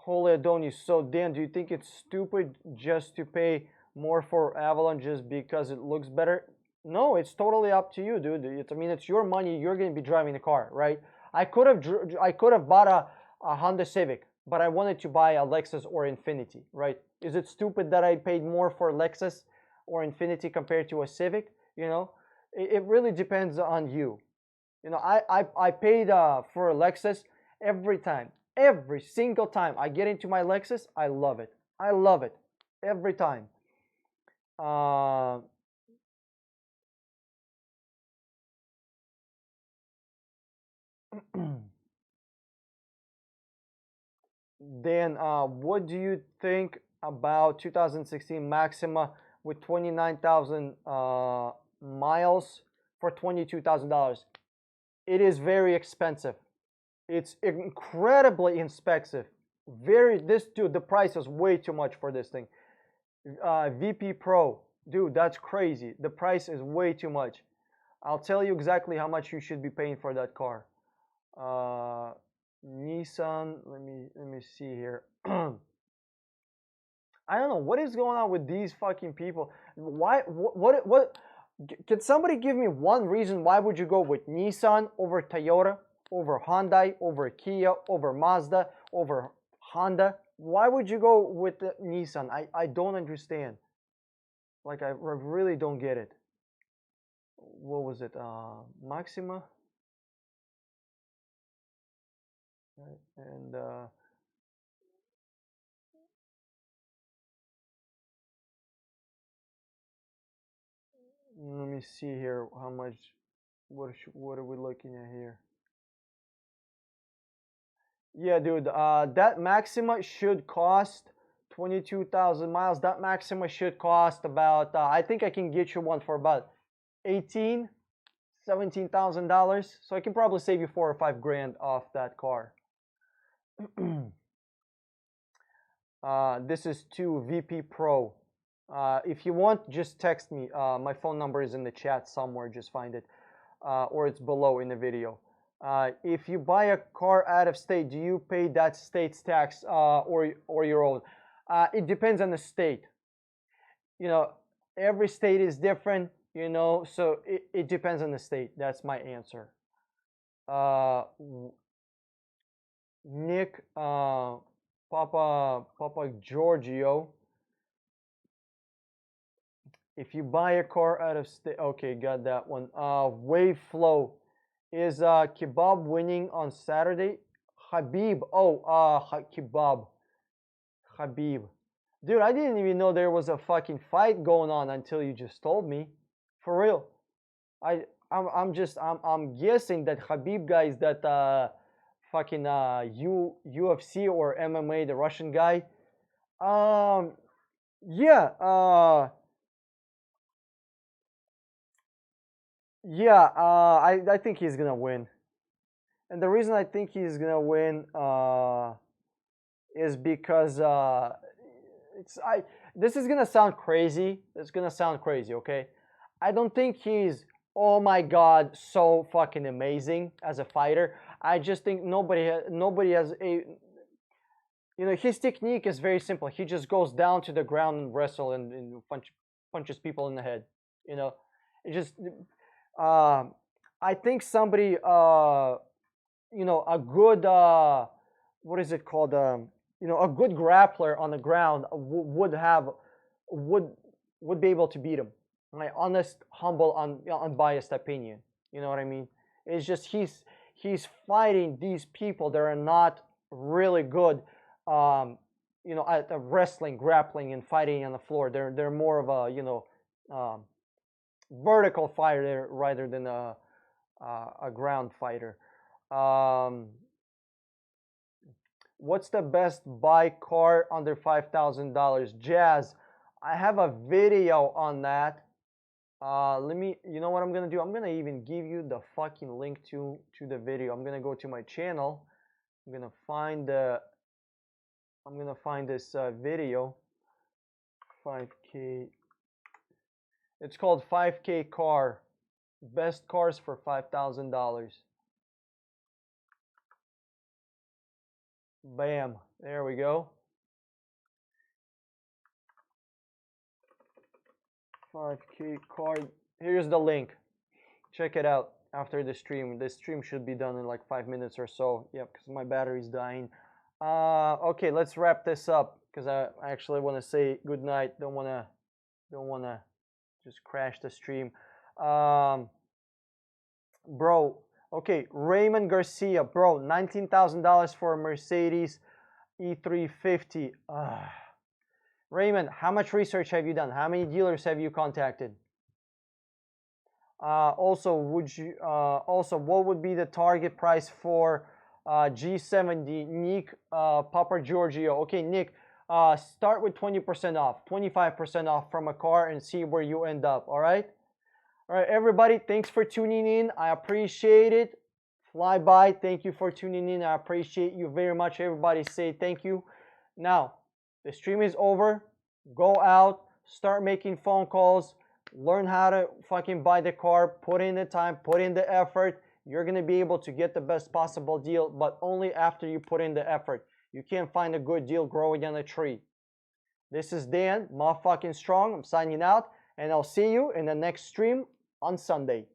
Holy Adonis. So Dan, do you think it's stupid just to pay more for Avalon just because it looks better? No, it's totally up to you, dude. I mean, it's your money. You're gonna be driving the car, right? I could have bought a Honda Civic, but I wanted to buy a Lexus or Infinity, right? Is it stupid that I paid more for Lexus or Infinity compared to a Civic? You know, it really depends on you. You know, I paid for a Lexus every time, every single time I get into my Lexus. I love it. I love it every time. Uh, then, what do you think about 2016 Maxima with 29,000 miles for $22,000? It is very expensive. It's incredibly expensive. This dude, the price is way too much for this thing. VP Pro, dude, that's crazy. The price is way too much. I'll tell you exactly how much you should be paying for that car. Uh, Nissan. Let me see here. I don't know what is going on with these fucking people. Why? What? Can somebody give me one reason why would you go with Nissan over Toyota, over Hyundai, over Kia, over Mazda, over Honda? Why would you go with the Nissan? I don't understand. Like I really don't get it. What was it? Maxima, right? And let me see here how much. What are we looking at here? Yeah, dude. That Maxima should cost 22,000 miles. That Maxima should cost about. I think I can get you one for about 18, $17,000. So I can probably save you 4 or 5 grand off that car. This is to VP Pro. If you want, just text me. My phone number is in the chat somewhere. Just find it, or it's below in the video. If you buy a car out of state, do you pay that state's tax or your own? It depends on the state. You know, every state is different. You know, so it depends on the state. That's my answer. Uh, Nick, Papa Giorgio. If you buy a car out of state, okay, got that one. Wave Flow. Is Kebab winning on Saturday? Habib. Oh, Kebab. Habib. Dude, I didn't even know there was a fucking fight going on until you just told me. For real. I'm guessing that Habib guy is that fucking UFC or MMA, the Russian guy. Um, yeah. Yeah. I think he's gonna win. And the reason I think he's gonna win is because it's I. This is gonna sound crazy. It's gonna sound crazy, okay? I don't think he's oh my god so fucking amazing as a fighter. I just think nobody has a his technique is very simple. He just goes down to the ground and wrestle and punches people in the head. You know, it just I think somebody a good what is it called a good grappler on the ground would would be able to beat him. My honest, humble, unbiased opinion. You know what I mean? It's just he's fighting these people that are not really good at wrestling, grappling, and fighting on the floor. They're more of a um, vertical fighter rather than a ground fighter. Um, what's the best buy car under $5,000? Jazz. I have a video on that. Let me. You know what I'm gonna do? I'm gonna even give you the fucking link to the video. I'm gonna go to my channel. I'm gonna find the. I'm gonna find this video. 5K. It's called 5K car. Best cars for $5,000. Bam. There we go. 5K car. here's the link. Check it out after the stream. The stream should be done in like 5 minutes or so. Yep, because my battery's dying. Okay, let's wrap this up because I actually want to say good night. Don't wanna just crash the stream. Bro, okay, Raymond Garcia, bro, $19,000 for a Mercedes E350. Raymond, how much research have you done? How many dealers have you contacted? Also, what would be the target price for G70? Nick, Papa Giorgio. Okay, Nick, start with 20% off, 25% off from a car and see where you end up. All right. All right, everybody. Thanks for tuning in. I appreciate it. Fly by. Thank you for tuning in. I appreciate you very much. Everybody say thank you. Now, the stream is over. Go out. Start making phone calls. Learn how to fucking buy the car. Put in the time. Put in the effort. You're going to be able to get the best possible deal, but only after you put in the effort. You can't find a good deal growing on a tree. This is Dan, motherfucking strong. I'm signing out, and I'll see you in the next stream on Sunday.